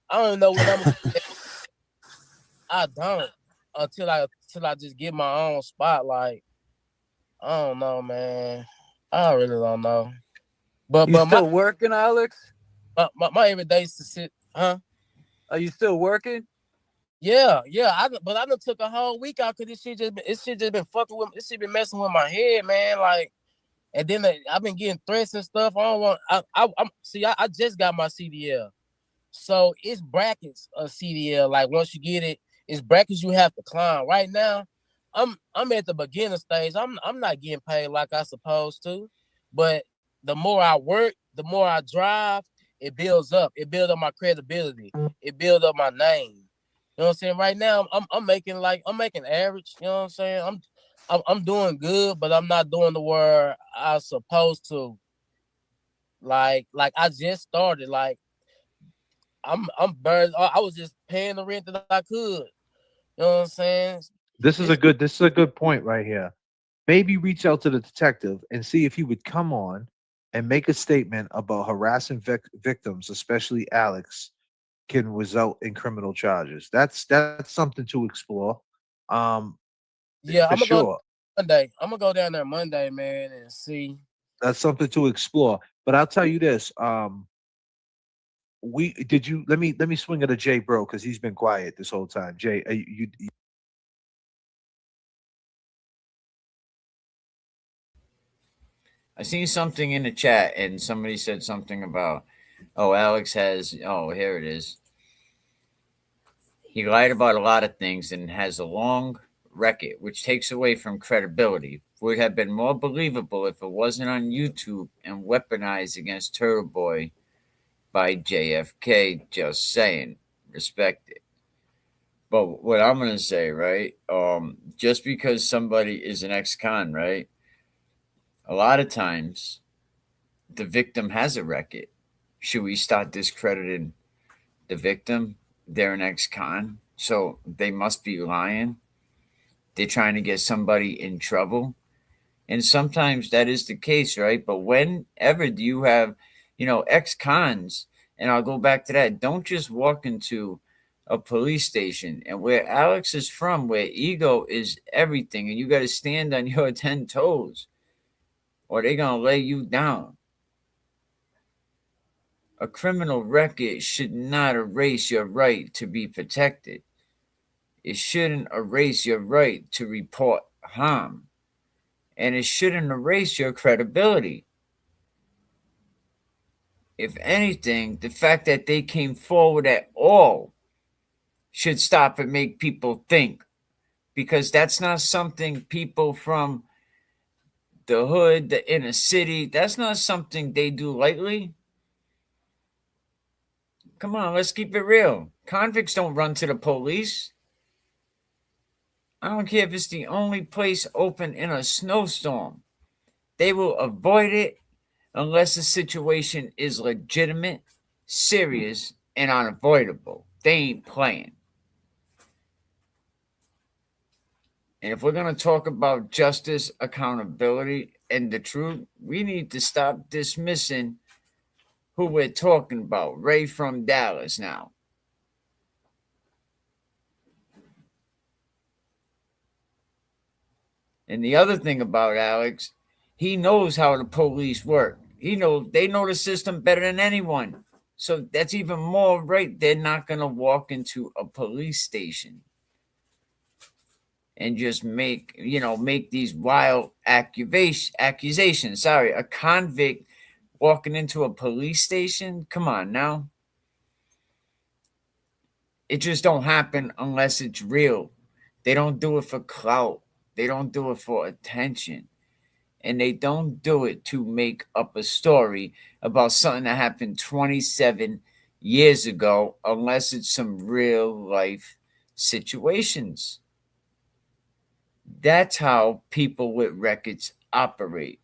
[SPEAKER 4] I don't know what I'm I don't until I just get my own spotlight. I don't know, man. I really don't know. But
[SPEAKER 5] you still working, Alex?
[SPEAKER 4] My everyday is to sit, huh?
[SPEAKER 5] Are you still working?
[SPEAKER 4] Yeah. But I done took a whole week out because this shit just been fucking with. This shit been messing with my head, man. Like, and then I've been getting threats and stuff. I just got my CDL, so it's brackets of CDL. Like once you get it, it's brackets you have to climb. Right now, I'm at the beginner stage. I'm not getting paid like I supposed to, but the more I work, the more I drive, it builds up. It builds up my credibility. It builds up my name. You know what I'm saying? Right now, I'm making average. You know what I'm saying? I'm doing good, but I'm not doing the where I supposed to. Like I just started. Like I'm burned. I was just paying the rent that I could. You know what I'm saying?
[SPEAKER 3] This is a good point right here. Maybe reach out to the detective and see if he would come on and make a statement about harassing victims, especially Alex, can result in criminal charges. That's something to explore.
[SPEAKER 4] Yeah,
[SPEAKER 3] for sure.
[SPEAKER 4] Monday. I'm gonna go down there Monday, man, and see.
[SPEAKER 3] That's something to explore. But I'll tell you this. We did you let me swing it to Jay Bro because he's been quiet this whole time. Jay, you
[SPEAKER 2] I seen something in the chat and somebody said something about, oh, Alex has, oh, here it is. He lied about a lot of things and has a long record, which takes away from credibility. Would have been more believable if it wasn't on YouTube and weaponized against Turtle Boy by JFK. Just saying. Respect it. But what I'm gonna say, right? Just because somebody is an ex-con, right? A lot of times the victim has a record. Should we start discrediting the victim? They're an ex-con, so they must be lying. They're trying to get somebody in trouble. And sometimes that is the case, right? But whenever do you have, ex-cons, and I'll go back to that, don't just walk into a police station. And where Alex is from, where ego is everything, and you got to stand on your 10 toes, or they're going to lay you down. A criminal record should not erase your right to be protected. It shouldn't erase your right to report harm. And it shouldn't erase your credibility. If anything, the fact that they came forward at all should stop and make people think. Because that's not something people from the hood, the inner city, that's not something they do lightly. Come on, let's keep it real. Convicts don't run to the police. I don't care if it's the only place open in a snowstorm. They will avoid it unless the situation is legitimate, serious, and unavoidable. They ain't playing. And if we're going to talk about justice, accountability, and the truth, we need to stop dismissing who we're talking about. Ray from Dallas now. And the other thing about Alex, he knows how the police work. They know the system better than anyone. So that's even more right. They're not going to walk into a police station and just make these wild accusations. Sorry, a convict walking into a police station? Come on now. It just don't happen unless it's real. They don't do it for clout. They don't do it for attention. And they don't do it to make up a story about something that happened 27 years ago, unless it's some real life situations. That's how people with records operate.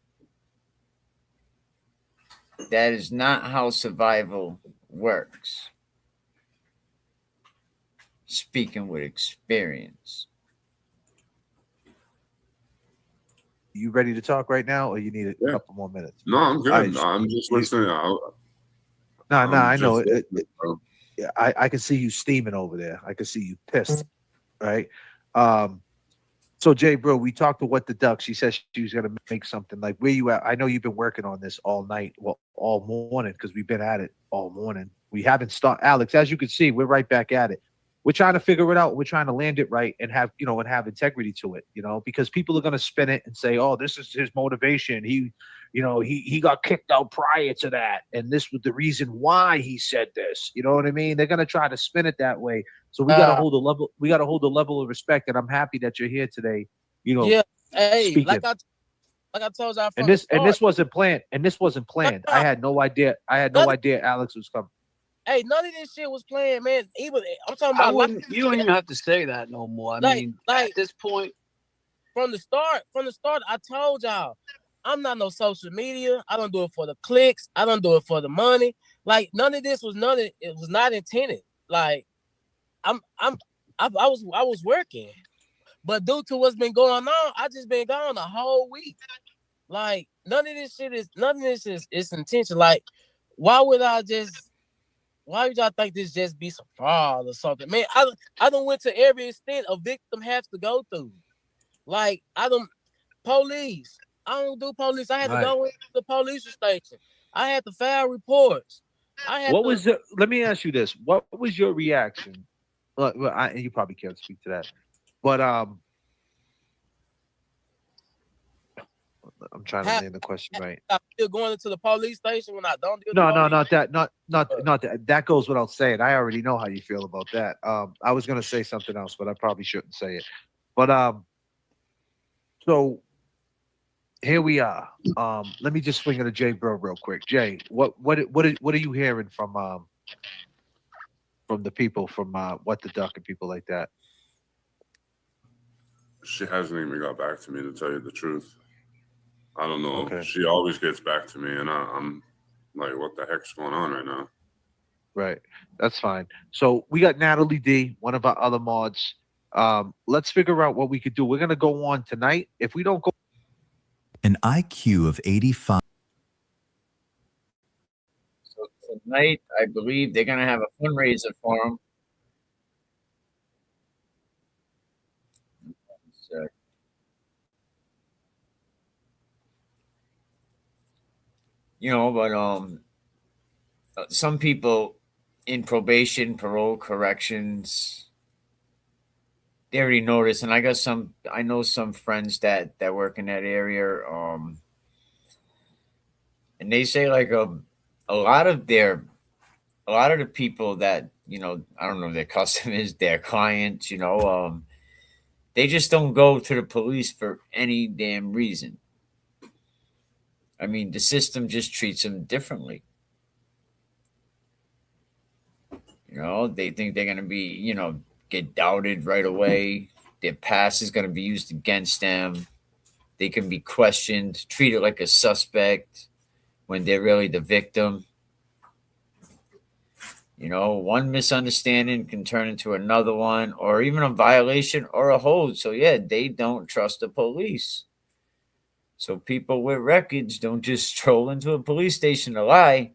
[SPEAKER 2] That is not how survival works. Speaking with experience.
[SPEAKER 3] you ready to talk right now, or you need a couple more minutes?
[SPEAKER 7] No, I'm good.
[SPEAKER 3] Right.
[SPEAKER 7] I'm just listening.
[SPEAKER 3] I know. I can see you steaming over there. I can see you pissed, right? So Jay, bro, we talked to What the Duck. She said she was gonna make something. Like, where you at? I know you've been working on this all night, well, all morning, because we've been at it all morning. We haven't stopped. Alex, as you can see, we're right back at it. We're trying to figure it out. We're trying to land it right and have integrity to it, because people are gonna spin it and say, oh, this is his motivation. He got kicked out prior to that, and this was the reason why he said this. You know what I mean? They're gonna try to spin it that way. So we gotta hold a level. We gotta hold a level of respect, and I'm happy that you're here today.
[SPEAKER 4] Yeah. Hey,
[SPEAKER 3] speaking.
[SPEAKER 4] like I told y'all from
[SPEAKER 3] and this wasn't planned. And this wasn't planned. I had no idea. Alex was coming.
[SPEAKER 4] Hey, none of this shit was planned, man. I'm talking about.
[SPEAKER 5] You don't even have to say that no more. I mean, at this point,
[SPEAKER 4] from the start, I told y'all, I'm not no social media. I don't do it for the clicks. I don't do it for the money. Like, none of this was it was not intended. Like, I was working, but due to what's been going on, I just been gone the whole week. Like, none of this is intention. Like, why would y'all think this just be some fraud or something? Man, I don't went to every extent a victim has to go through. Like, police. I don't do police. I had to go into the police station. I had to file reports. I had
[SPEAKER 3] What
[SPEAKER 4] to,
[SPEAKER 3] was the? Let me ask you this: what was your reaction? Well, you probably can't speak to that, but I'm trying to land the question right.
[SPEAKER 4] I'm still going into the police station when I don't do the
[SPEAKER 3] No,
[SPEAKER 4] police.
[SPEAKER 3] not that, not that. That goes without saying. I already know how you feel about that. I was gonna say something else, but I probably shouldn't say it. But so here we are. Let me just swing it to Jay Bro real quick. Jay, what are you hearing from the people from What the Duck and people like that?
[SPEAKER 7] She hasn't even got back to me, to tell you the truth. I don't know.
[SPEAKER 3] Okay.
[SPEAKER 7] She always gets back to me, and I'm like, what the heck's going on right now?
[SPEAKER 3] Right. That's fine. So we got Natalie D, one of our other mods. Let's figure out what we could do. We're gonna go on tonight. If we don't go,
[SPEAKER 8] an IQ of 85.
[SPEAKER 2] So tonight, I believe they're gonna have a fundraiser for him. You know, but some people in probation, parole, corrections, they already noticed, and I know some friends that work in that area, and they say like a lot of the people that, you know, I don't know, their customers, their clients, you know, they just don't go to the police for any damn reason. I mean, the system just treats them differently. You know, they think they're going to be, you know, get doubted right away. Their past is going to be used against them. They can be questioned, treated like a suspect when they're really the victim. You know, one misunderstanding can turn into another one, or even a violation or a hold. So, yeah, they don't trust the police. So people with records don't just stroll into a police station to lie.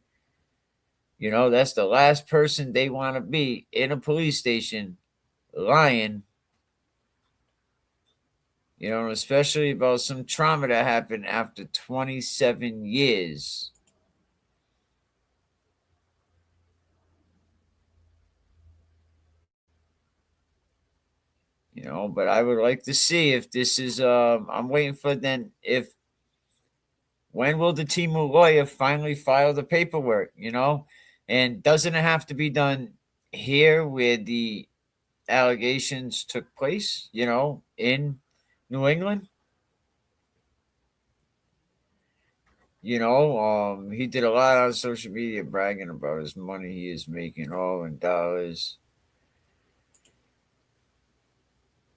[SPEAKER 2] You know, that's the last person they want to be, in a police station lying. You know, especially about some trauma that happened after 27 years. You know, but I would like to see if this is, I'm waiting for then, when will the Timu lawyer finally file the paperwork, you know? And doesn't it have to be done here where the allegations took place, you know, in New England? You know, he did a lot on social media bragging about his money he is making, all in dollars.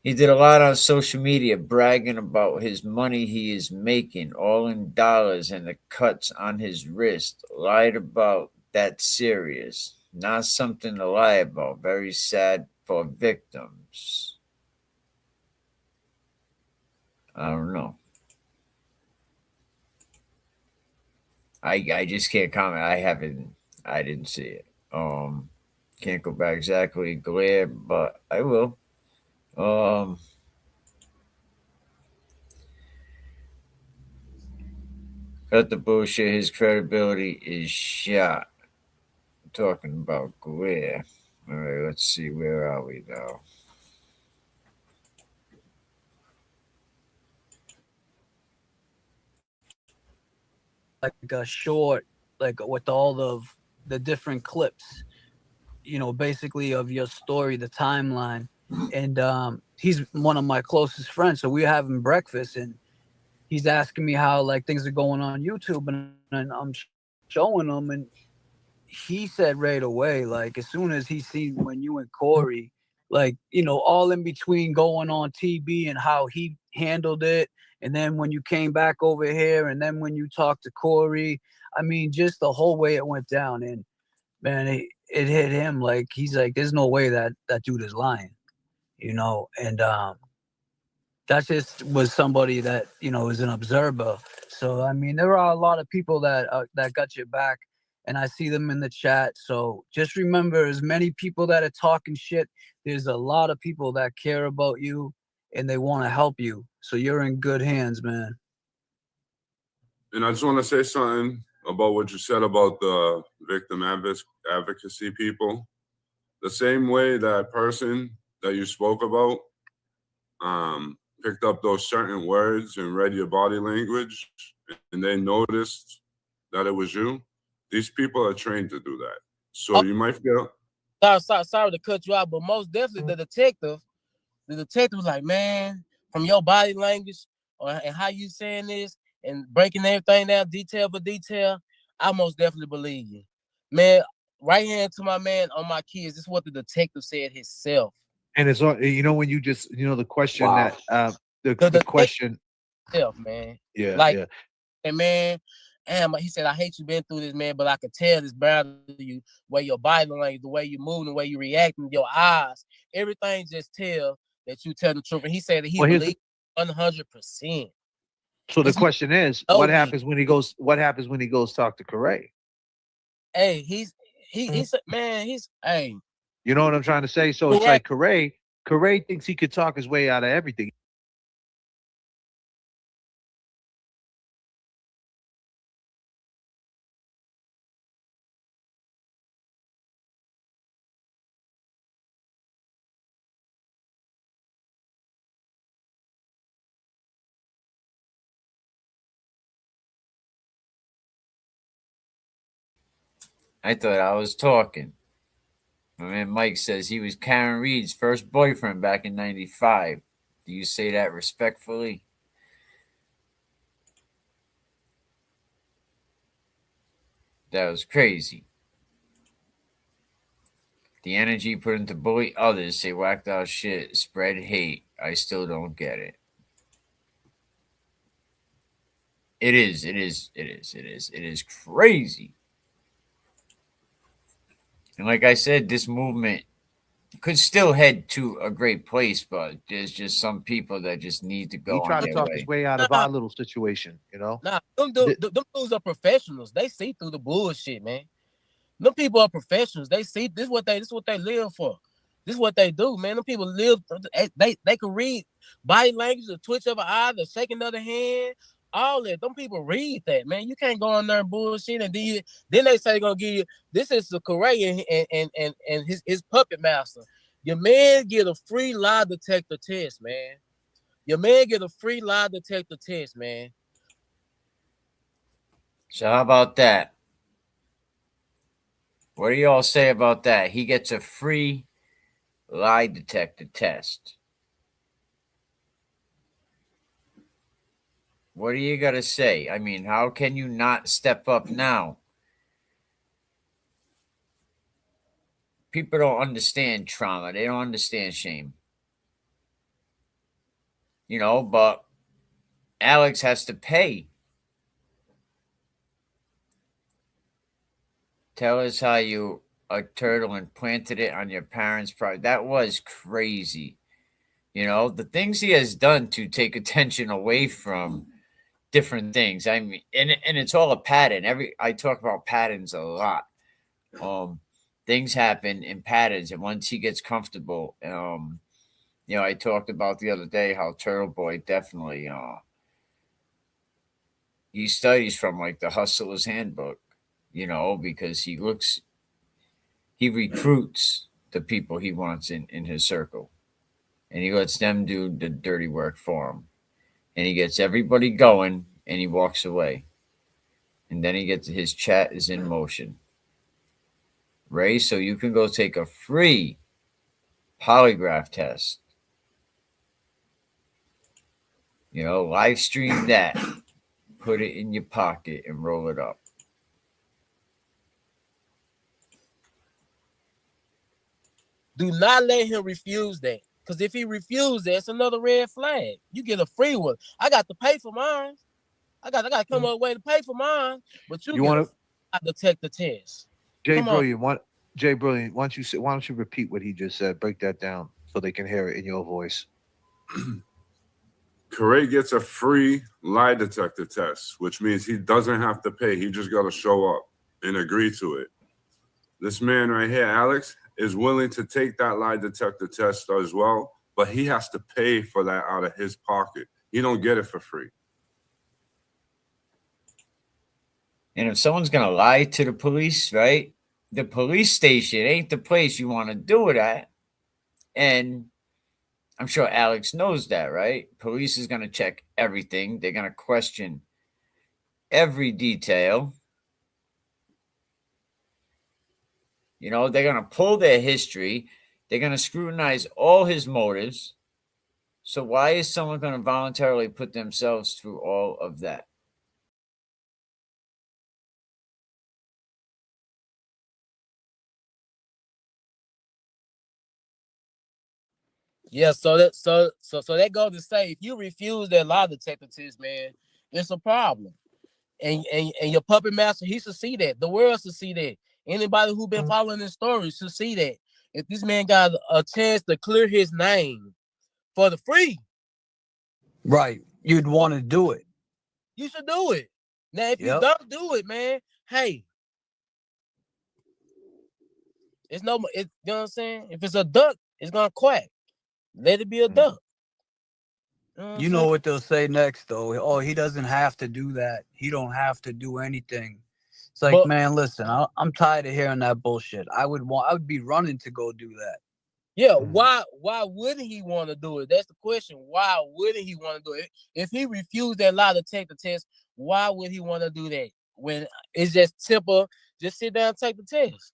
[SPEAKER 2] He did a lot on social media bragging about his money he is making, all in dollars, and the cuts on his wrist. Lied about that serious. Not something to lie about. Very sad for victims. I don't know. I just can't comment. I didn't see it. Can't go back exactly glare, but I will. Cut the bullshit. His credibility is shot. I'm talking about glare. All right, let's see. Where are we now?
[SPEAKER 5] Like a short, like with all of the different clips, you know, basically of your story, the timeline. And he's one of my closest friends, so we're having breakfast, and he's asking me how like things are going on YouTube, and I'm showing him, and he said right away, like as soon as he seen when you and Corey, like, you know, all in between going on TB and how he handled it, and then when you came back over here, and then when you talked to Corey, I mean, just the whole way it went down, and man, it hit him like he's like, there's no way that dude is lying, you know, and that just was somebody that, you know, is an observer. So I mean, there are a lot of people that got your back, and I see them in the chat. So just remember, as many people that are talking shit, there's a lot of people that care about you and they want to help you. So you're in good hands, man.
[SPEAKER 7] And I just want to say something. about what you said about the victim advocacy people. The same way that person that you spoke about picked up those certain words and read your body language, and they noticed that it was you. These people are trained to do that. So you might feel.
[SPEAKER 4] Sorry to cut you out, but most definitely the detective was like, man, from your body language and how you saying this and breaking everything down detail for detail, I most definitely believe you. Man, right hand to my man on my kids. This is what the detective said himself.
[SPEAKER 3] And it's all, you know, when you just, you know, the question
[SPEAKER 4] Wow.
[SPEAKER 3] that the question,
[SPEAKER 4] man.
[SPEAKER 3] yeah,
[SPEAKER 4] Like,
[SPEAKER 3] yeah.
[SPEAKER 4] and man, he said, I hate you been through this, man, but I could tell this bound to you, where your body language, the way you moving, the way you reacting, your eyes, everything just tell that you tell the truth. And he said that he believed 100%.
[SPEAKER 3] So the question is, what happens when he goes? What happens when he goes talk to Corey?
[SPEAKER 4] Hey, he's man, hey.
[SPEAKER 3] You know what I'm trying to say? So it's like Corey thinks he could talk his way out of everything.
[SPEAKER 2] I thought I was talking. My man Mike says he was Karen Reed's first boyfriend back in '95. Do you say that respectfully? That was crazy. The energy put into bully others, say whacked out shit, spread hate. I still don't get it. It is crazy. And like I said, this movement could still head to a great place, but there's just some people that just need to go.
[SPEAKER 3] He tried
[SPEAKER 2] on
[SPEAKER 3] to
[SPEAKER 2] their
[SPEAKER 3] talk
[SPEAKER 2] way.
[SPEAKER 3] his way out of our little situation, you know.
[SPEAKER 4] Nah, them dudes are professionals. They see through the bullshit, man. Them people are professionals. They see this is what they live for. This is what they do, man. Them people live. They can read body language, the twitch of an eye, the shaking of the hand, all that. Them people read that, man. You can't go on there and bullshit, and then they say they're gonna give you this is the Correa and his puppet master. Your man get a free lie detector test, man. Your man get a free lie detector test, man.
[SPEAKER 2] So how about that? What do y'all say about that? He gets a free lie detector test. What do you got to say? I mean, how can you not step up now? People don't understand trauma. They don't understand shame. You know, but Alex has to pay. Tell us how you a turtle and planted it on your parents' property. That was crazy. You know, the things he has done to take attention away from different things. I mean, and it's all a pattern. I talk about patterns a lot. Things happen in patterns, and once he gets comfortable, you know, I talked about the other day how Turtle Boy definitely he studies from like the Hustler's Handbook, you know, because he recruits the people he wants in his circle, and he lets them do the dirty work for him, and he gets everybody going, and he walks away, and then he gets his chat is in motion. Ray, so you can go take a free polygraph test. You know, live stream that, put it in your pocket, and roll it up.
[SPEAKER 4] Do not let him refuse that. Because if he refuses that, it's another red flag. You get a free one. I got to pay for mine. I got to come up with a way to pay for mine. But you want to detect the test.
[SPEAKER 3] Jay Brilliant, why don't you repeat what he just said? Break that down so they can hear it in your voice.
[SPEAKER 7] Corey gets a free lie detector test, which means he doesn't have to pay. He just got to show up and agree to it. This man right here, Alex, is willing to take that lie detector test as well, but he has to pay for that out of his pocket. He don't get it for free.
[SPEAKER 2] And if someone's going to lie to the police, right, the police station ain't the place you want to do it at. And I'm sure Alex knows that, right? Police is going to check everything. They're going to question every detail. You know, they're going to pull their history. They're going to scrutinize all his motives. So why is someone going to voluntarily put themselves through all of that?
[SPEAKER 4] Yeah, so that goes to say, if you refuse that lie detector test, man, it's a problem. And your puppet master, he should see that. The world should see that. Anybody who been following this story should see that. If this man got a chance to clear his name for the free,
[SPEAKER 5] Right. You'd want to do it.
[SPEAKER 4] you should do it. Now, if you
[SPEAKER 5] Yep.
[SPEAKER 4] don't do it, man, hey, it's no, you know what I'm saying? If it's a duck, it's gonna quack. Let it be a duck.
[SPEAKER 5] You know what they'll say next, though. Oh, he doesn't have to do that. He don't have to do anything. It's like,
[SPEAKER 4] But-
[SPEAKER 5] man, listen, I'm tired of hearing that bullshit. I would be running to go do that.
[SPEAKER 4] Yeah, why wouldn't he want to do it? That's the question. Why wouldn't he want to do it? If he refused that lie detector test, why would he want to do that? When it's just simple, just sit down and take the test.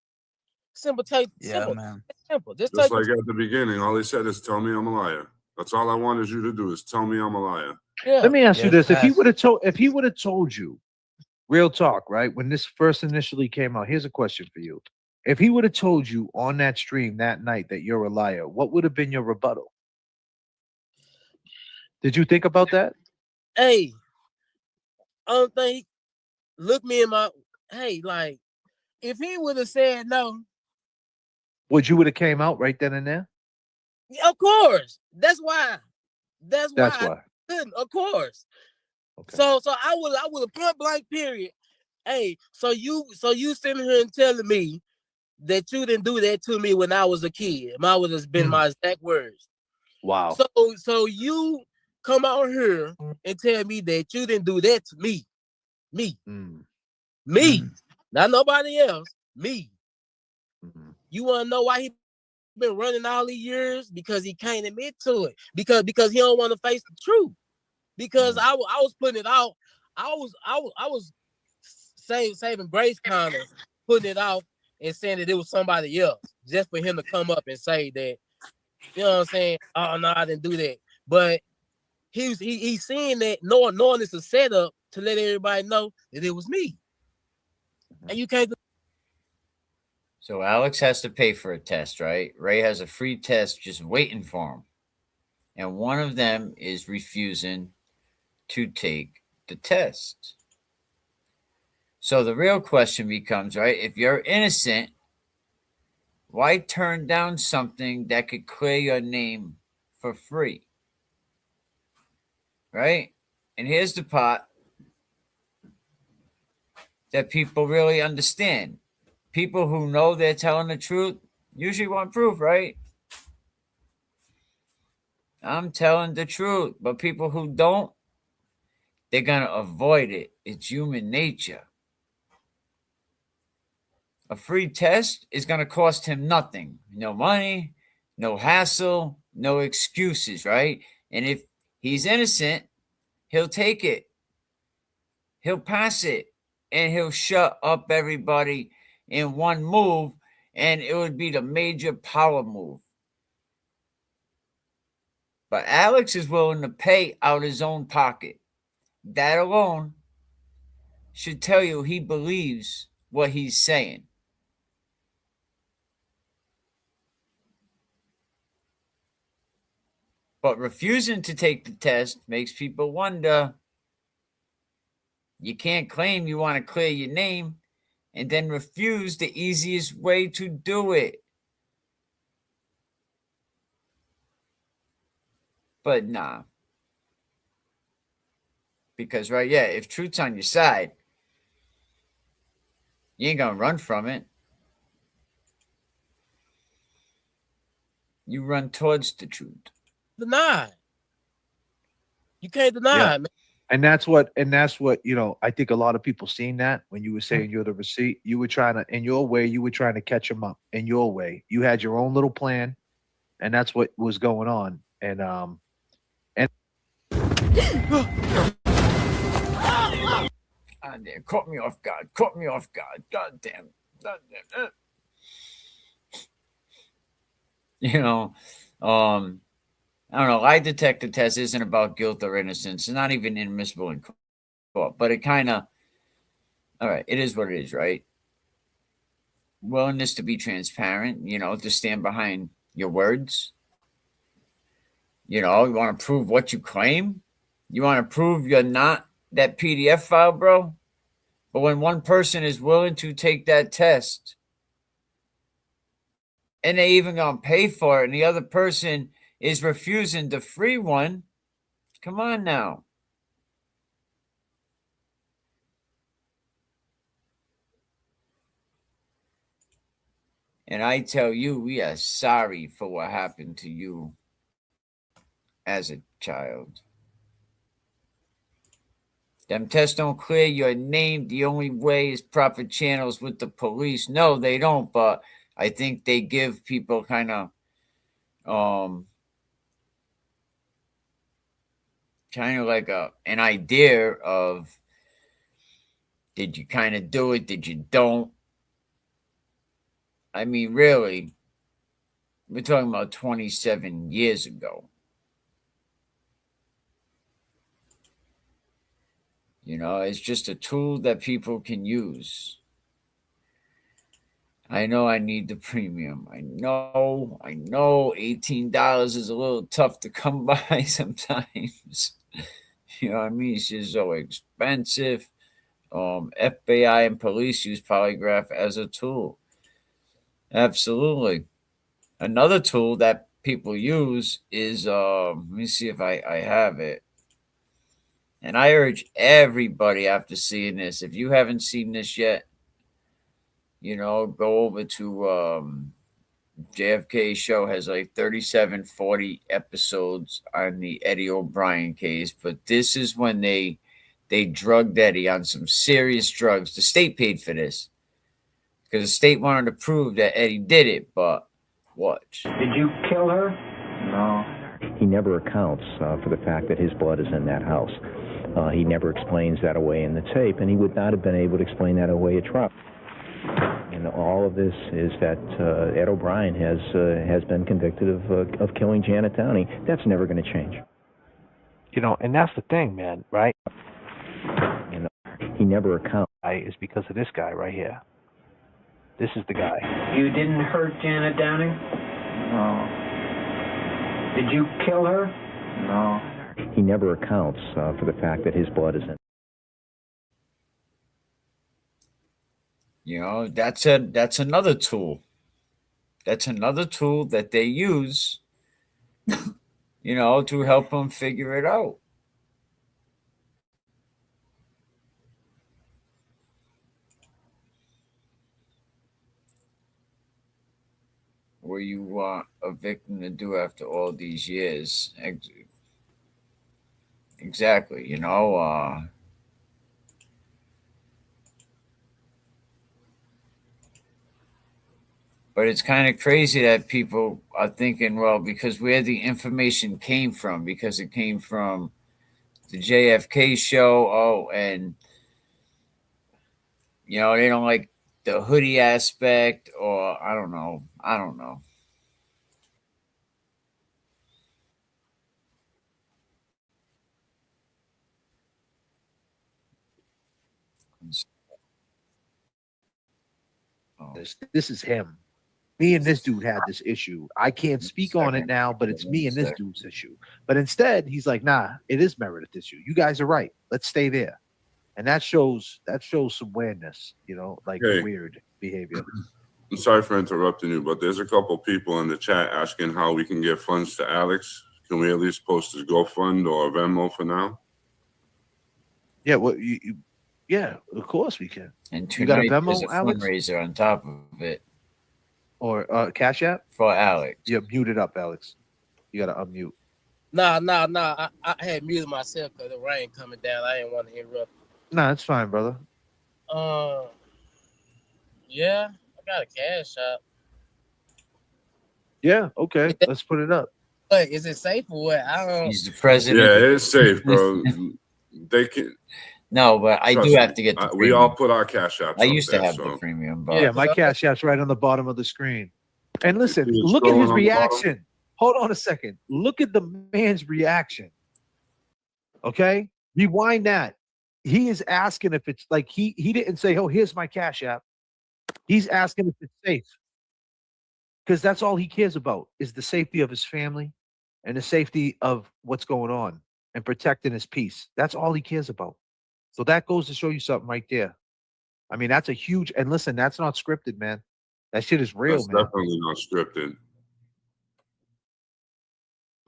[SPEAKER 4] Simple, simple.
[SPEAKER 5] Man.
[SPEAKER 4] It's simple. Just
[SPEAKER 7] Just
[SPEAKER 4] take
[SPEAKER 7] like at the beginning, all he said is, "Tell me I'm a liar." That's all I wanted you to do is tell me I'm a liar.
[SPEAKER 4] Yeah.
[SPEAKER 3] Let me ask you
[SPEAKER 5] Yes,
[SPEAKER 3] this: if he
[SPEAKER 5] pass.
[SPEAKER 3] would have told you, real talk, right? When this first initially came out, here's a question for you: if he would have told you on that stream that night that you're a liar, what would have been your rebuttal? Did you think about that?
[SPEAKER 4] Hey, I don't think. Look me in my. Hey, like, if he would have said no,
[SPEAKER 3] Would you would have came out right then and there?
[SPEAKER 4] of course. That's why. That's
[SPEAKER 3] That's
[SPEAKER 4] why.
[SPEAKER 3] why.
[SPEAKER 4] I couldn't, of course.
[SPEAKER 3] Okay.
[SPEAKER 4] So I would have point blank period. Hey, so you sitting here and telling me that you didn't do that to me when I was a kid. Mine would have been my exact words.
[SPEAKER 3] Wow.
[SPEAKER 4] So you come out here and tell me that you didn't do that to me. Me. Not nobody else. Me. You want to know why he been running all these years? Because he can't admit to it. Because he don't want to face the truth. Because I was putting it out. I was saving grace, kind of putting it out and saying that it was somebody else, just for him to come up and say that, you know what I'm saying? Oh no, I didn't do that. But he's seeing that, knowing it's a setup to let everybody know that it was me. And you can't.
[SPEAKER 2] So Alex has to pay for a test, right? Ray has a free test just waiting for him. And one of them is refusing to take the test. So the real question becomes, right? If you're innocent, why turn down something that could clear your name for free? Right? And here's the part that people really understand. People who know they're telling the truth usually want proof, right? I'm telling the truth. But people who don't, they're going to avoid it. It's human nature. A free test is going to cost him nothing. No money, no hassle, no excuses, right? And if he's innocent, he'll take it. He'll pass it. And he'll shut up everybody in one move. And it would be the major power move. But Alex is willing to pay out his own pocket. That alone should tell you he believes what he's saying. But refusing to take the test makes people wonder. You can't claim you want to clear your name and then refuse the easiest way to do it. But nah. Because, right, yeah, if truth's on your side, you ain't going to run from it. You run towards the truth.
[SPEAKER 4] Deny. You can't deny it, man.
[SPEAKER 3] And that's what, you know, I think a lot of people seen that when you were saying you're the receipt, you were trying to, in your way, you were trying to catch them up in your way. You had your own little plan, and that's what was going on. And
[SPEAKER 2] Ah, there, caught me off guard. Caught me off guard. God damn. God damn. You know, I don't know. Lie detector test isn't about guilt or innocence. It's not even admissible in court, but it kind of, all right, it is what it is, right? Willingness to be transparent, you know, to stand behind your words. You know, you want to prove what you claim. You want to prove you're not that PDF file, bro. But when one person is willing to take that test and they even gonna pay for it, and the other person is refusing the free one, come on now. And I tell you, we are sorry for what happened to you as a child. Them tests don't clear your name. The only way is proper channels with the police. No, they don't, but I think they give people kind of like an idea of, did you kind of do it? Did you don't? I mean, really, we're talking about 27 years ago. You know, it's just a tool that people can use. I know I need the premium. I know $18 is a little tough to come by sometimes. You know what I mean? It's just so expensive. FBI and police use polygraph as a tool. Absolutely. Another tool that people use is, let me see if I have it. And I urge everybody after seeing this, if you haven't seen this yet, you know, go over to JFK show has like 37, 40 episodes on the Eddie O'Brien case. But this is when they drugged Eddie on some serious drugs. The state paid for this because the state wanted to prove that Eddie did it. But watch.
[SPEAKER 9] Did you kill her? No. He never accounts for the fact that his blood is in that house. He never explains that away in the tape, and he would not have been able to explain that away at trial. And all of this is that Ed O'Brien has been convicted of killing Janet Downey. That's never going to change.
[SPEAKER 3] you know, and that's the thing, man, right?
[SPEAKER 9] You know, he never accounts.
[SPEAKER 3] Is because of this guy right here. This is the guy.
[SPEAKER 10] You didn't hurt Janet Downing?
[SPEAKER 9] No.
[SPEAKER 10] Did you kill her?
[SPEAKER 9] No. He never accounts for the fact that his blood is in.
[SPEAKER 2] You know, that's another tool. That's another tool that they use, you know, to help them figure it out. What you want a victim to do after all these years. Exactly, you know. But it's kind of crazy that people are thinking, well, because where the information came from, because it came from the JFK show, oh, and, you know, they don't like the hoodie aspect, or I don't know. Oh.
[SPEAKER 3] This is him. Me and this dude had this issue. I can't speak on it now, but it's me and this dude's issue. But instead, he's like, nah, it is Meredith's issue. You guys are right. Let's stay there. And that shows some weirdness, you know, like weird behavior.
[SPEAKER 7] I'm sorry for interrupting you, but there's a couple people in the chat asking how we can get funds to Alex. Can we at least post his GoFund or Venmo for now?
[SPEAKER 3] Yeah, well, yeah, of course we can.
[SPEAKER 2] And
[SPEAKER 3] you got a Venmo,
[SPEAKER 2] there's a
[SPEAKER 3] Alex?
[SPEAKER 2] fundraiser on top of it.
[SPEAKER 3] Or Cash App?
[SPEAKER 2] For Alex.
[SPEAKER 3] Yeah, mute it up, Alex. You got to unmute.
[SPEAKER 4] Nah. I had muted myself because the rain coming down. I didn't want to interrupt.
[SPEAKER 3] No, it's fine, brother.
[SPEAKER 4] Yeah, I got a cash app.
[SPEAKER 3] Yeah, okay. Let's put it up.
[SPEAKER 4] But is it safe or what? I don't.
[SPEAKER 2] He's the president.
[SPEAKER 7] Yeah, it's safe, bro. They can.
[SPEAKER 2] No, but I do have to get the
[SPEAKER 7] we
[SPEAKER 2] premium.
[SPEAKER 7] all put our cash apps.
[SPEAKER 2] I used
[SPEAKER 7] up
[SPEAKER 2] to have
[SPEAKER 7] there,
[SPEAKER 2] the premium, but
[SPEAKER 3] Yeah, my cash app's right on the bottom of the screen. And listen,
[SPEAKER 7] see it
[SPEAKER 3] look at his
[SPEAKER 7] scrolling on the bottom?
[SPEAKER 3] reaction. Hold on a second. Look at the man's reaction. Okay? Rewind that. He is asking if it's like he didn't say, "Oh, here's my cash app." He's asking if it's safe. Because that's all he cares about is the safety of his family and the safety of what's going on and protecting his peace. That's all he cares about. So that goes to show you something right there. I mean, that's a huge, and listen, that's not scripted, man. That shit is real,
[SPEAKER 7] That's
[SPEAKER 3] man.
[SPEAKER 7] definitely not scripted.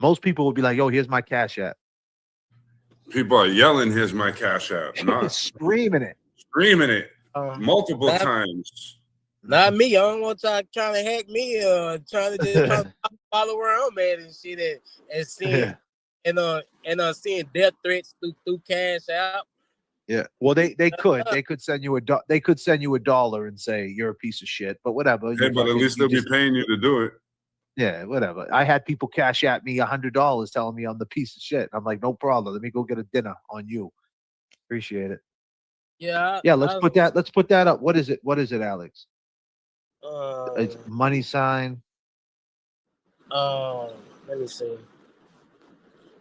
[SPEAKER 3] Most people would be like, "Yo, here's my cash app."
[SPEAKER 7] People are yelling, "Here's my cash app!" Not
[SPEAKER 3] screaming it
[SPEAKER 7] multiple times.
[SPEAKER 4] Not me. I don't want y'all trying to hack me or trying to just follow where I'm at and shit and seeing seeing death threats through cash out.
[SPEAKER 3] Yeah. Well, they could send you $1 and say you're a piece of shit, but whatever.
[SPEAKER 7] Hey, but at least they'll be paying you to do it.
[SPEAKER 3] Yeah, whatever. I had people cash at me $100 telling me I'm the piece of shit. I'm like, no problem. Let me go get a dinner on you. Appreciate it.
[SPEAKER 4] Yeah.
[SPEAKER 3] Let's put that up. What is it, Alex? It's money sign.
[SPEAKER 4] Let me see.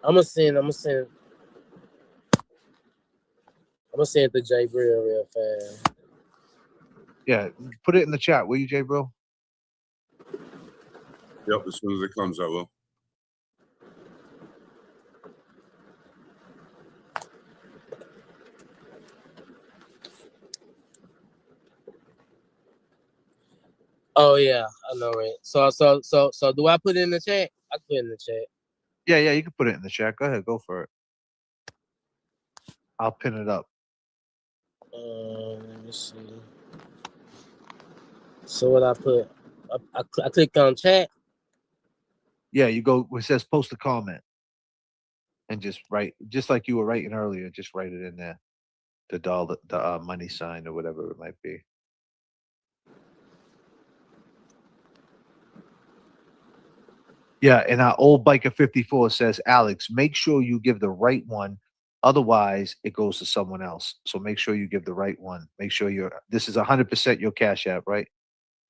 [SPEAKER 4] I'm gonna send to Jay Brill real fast.
[SPEAKER 3] Yeah, put it in the chat, will you, Jay Bro?
[SPEAKER 7] Yep, as soon as it comes, I will.
[SPEAKER 4] Oh yeah, I know it. So do I put it in the chat? I put it in the chat.
[SPEAKER 3] Yeah, you can put it in the chat. Go ahead, go for it. I'll pin it up.
[SPEAKER 4] Let me see. So what I put? I click on chat.
[SPEAKER 3] Yeah, you go where it says post a comment and just write, just like you were writing earlier. Just write it in there. The dollar, the money sign, or whatever it might be. Yeah, and our old biker 54 says, Alex, make sure you give the right one. Otherwise, it goes to someone else. So make sure you give the right one. Make sure this is 100% your cash app, right?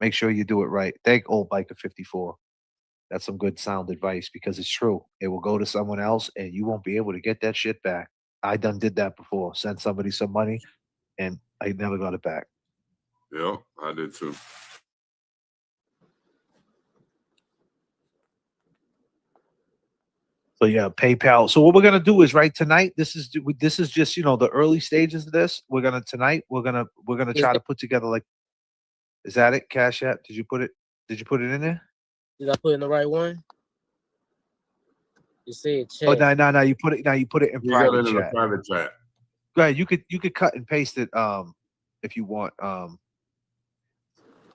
[SPEAKER 3] Make sure you do it right. Thank old biker 54. That's some good sound advice because it's true. It will go to someone else and you won't be able to get that shit back. I done did that before. Sent somebody some money and I never got it back.
[SPEAKER 7] Yeah, I did too.
[SPEAKER 3] So yeah, PayPal. So what we're gonna do is tonight. This is just the early stages of this. We're gonna try to put together like. Is that it? Cash App? Did you put it in there?
[SPEAKER 4] Did I put in the right one? You said chat.
[SPEAKER 3] Oh no! You put it in
[SPEAKER 7] You
[SPEAKER 3] private
[SPEAKER 7] got it in the
[SPEAKER 3] chat.
[SPEAKER 7] private chat.
[SPEAKER 3] Go ahead. You could cut and paste it if you want.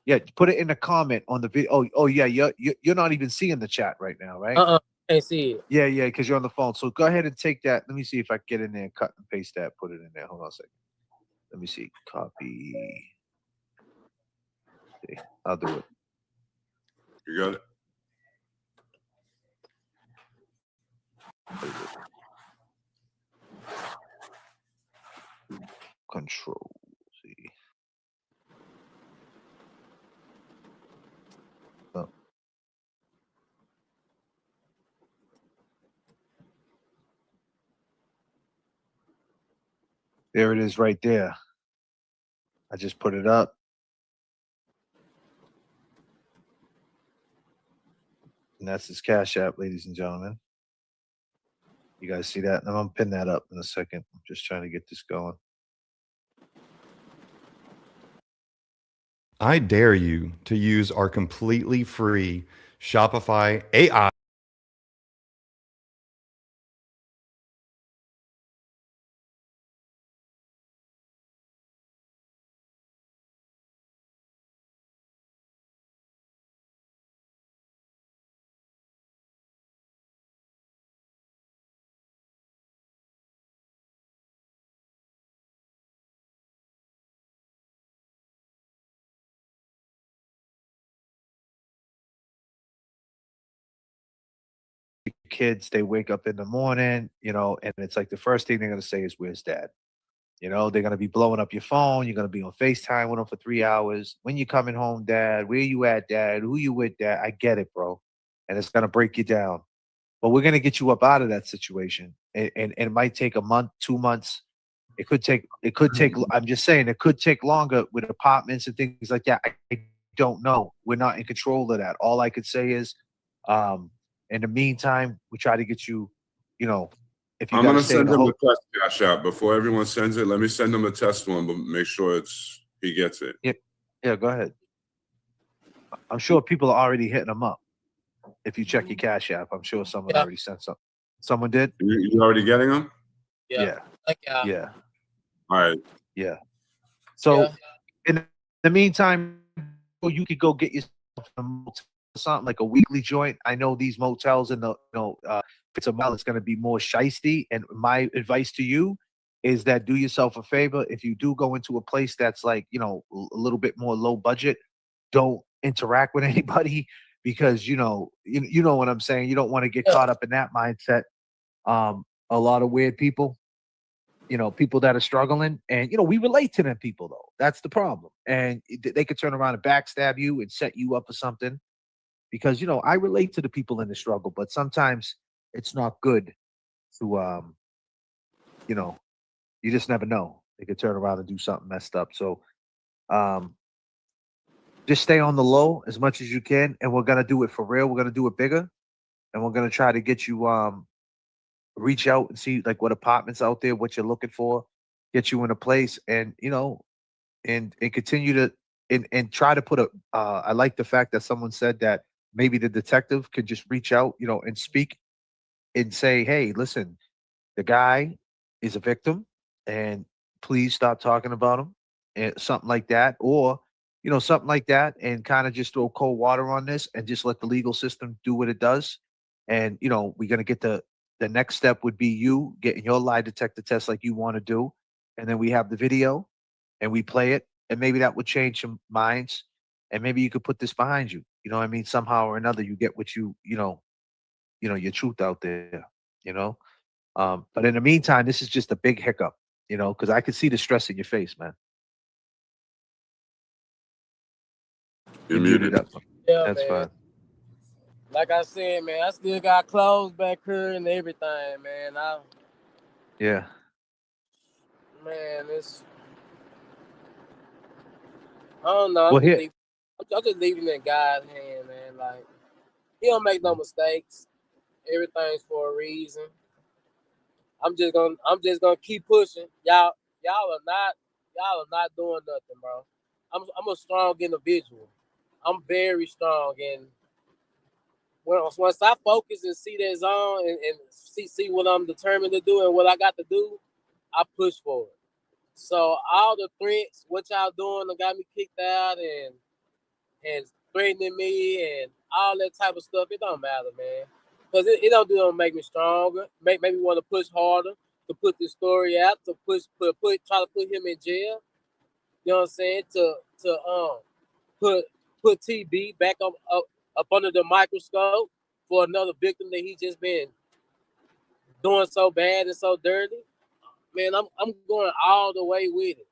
[SPEAKER 3] Yeah, put it in the comment on the video. Oh yeah, you're not even seeing the chat right now, right?
[SPEAKER 4] Can't see it.
[SPEAKER 3] Yeah, because you're on the phone. So go ahead and take that. Let me see if I can get in there and cut and paste that. Put it in there. Hold on a second. Let me see. Copy. Okay, I'll do it.
[SPEAKER 7] You got it.
[SPEAKER 3] Control C. Oh. There it is right there. I just put it up. And that's his Cash App, ladies and gentlemen. You guys see that? And I'm going to pin that up in a second. I'm just trying to get this going.
[SPEAKER 11] I dare you to use our completely free Shopify AI
[SPEAKER 3] kids, they wake up in the morning, and it's like the first thing they're going to say is, "Where's dad?" They're going to be blowing up your phone. You're going to be on FaceTime with them for 3 hours. When you coming home, dad? Where you at, dad? Who you with, dad? I get it, bro. And it's going to break you down. But we're going to get you up out of that situation. And it might take a month, 2 months. It could take, I'm just saying, it could take longer with apartments and things like that. I don't know. We're not in control of that. All I could say is, in the meantime, we try to get you, if you
[SPEAKER 7] I'm
[SPEAKER 3] got to
[SPEAKER 7] gonna
[SPEAKER 3] stay in
[SPEAKER 7] send
[SPEAKER 3] a
[SPEAKER 7] him
[SPEAKER 3] hotel.
[SPEAKER 7] a test cash out before everyone sends it. Let me send him a test one, but make sure he gets it.
[SPEAKER 3] Yeah, go ahead. I'm sure people are already hitting them up. If you check your Cash App, I'm sure someone already sent something. Someone did?
[SPEAKER 7] You already getting them?
[SPEAKER 3] Yeah. Yeah.
[SPEAKER 7] All right.
[SPEAKER 3] Yeah. So in the meantime, you could go get yourself a motel, something like a weekly joint. I know these motels in the if it's a mile, it's going to be more shisty. And my advice to you is that do yourself a favor. If you do go into a place that's like a little bit more low budget, don't interact with anybody because you know what I'm saying. You don't want to get caught up in that mindset. A lot of weird people. People that are struggling, and we relate to them people though. That's the problem, and they could turn around and backstab you and set you up for something because I relate to the people in the struggle, but sometimes it's not good to you just never know. They could turn around and do something messed up. So just stay on the low as much as you can, and we're gonna do it for real. We're gonna do it bigger, and we're gonna try to get you reach out and see like what apartments out there, what you're looking for, get you in a place, and and continue to and try to put a. I like the fact that someone said that maybe the detective could just reach out, and speak and say, "Hey, listen, the guy is a victim, and please stop talking about him," and something like that, or something like that, and kind of just throw cold water on this and just let the legal system do what it does. And we're gonna get the next step would be you getting your lie detector test like you want to do, and then we have the video and we play it, and maybe that would change some minds, and maybe you could put this behind you. You know what I mean? Somehow or another, you get what your truth out there. You know. But in the meantime, this is just a big hiccup. Because I can see the stress in your face, man.
[SPEAKER 7] You're muted.
[SPEAKER 3] Up.
[SPEAKER 4] Yeah,
[SPEAKER 3] That's
[SPEAKER 4] man.
[SPEAKER 3] fine.
[SPEAKER 4] Like I said, man, I still got clothes back here and everything, man.
[SPEAKER 3] Yeah.
[SPEAKER 4] Man, I don't know.
[SPEAKER 3] Well,
[SPEAKER 4] I'm just leaving it in God's hand, man. Like He don't make no mistakes. Everything's for a reason. I'm just gonna keep pushing. Y'all are not doing nothing, bro. I'm a strong individual. I'm very strong, and once I focus and see that zone and see what I'm determined to do and what I got to do, I push for it. So all the threats, what y'all doing, that got me kicked out and threatening me and all that type of stuff, it don't matter, man. Because it don't make me stronger. Make me want to push harder to put this story out, to try to put him in jail. You know what I'm saying? To put TB back up under the microscope for another victim that he just been doing so bad and so dirty. Man, I'm going all the way with it.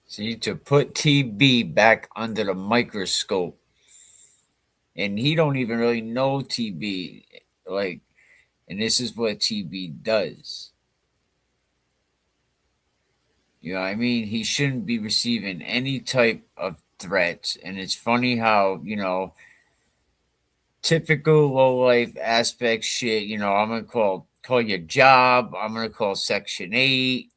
[SPEAKER 2] See, to put TB back under the microscope, and he don't even really know TB, like, and this is what TB does. You know what I mean? He shouldn't be receiving any type of threats. And it's funny how, typical low life aspect shit, I'm gonna call your job, I'm gonna call Section 8.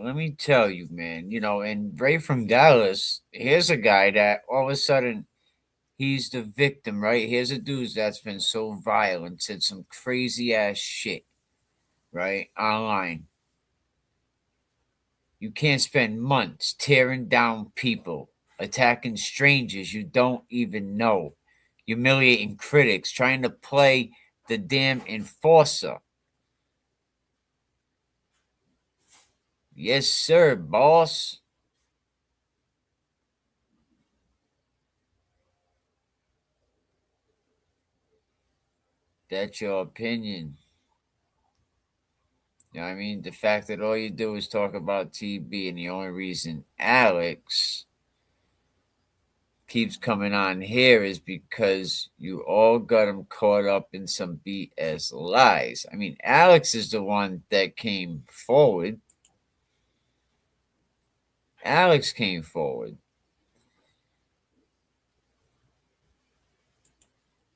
[SPEAKER 2] Let me tell you, man, and Ray from Dallas, here's a guy that all of a sudden he's the victim, right? Here's a dude that's been so violent, said some crazy ass shit, right? Online. You can't spend months tearing down people, attacking strangers you don't even know, humiliating critics, trying to play the damn enforcer. Yes, sir, boss. That's your opinion. You know what I mean? The fact that all you do is talk about TB, and the only reason Alex keeps coming on here is because you all got him caught up in some BS lies. I mean, Alex is the one that came forward. Alex came forward.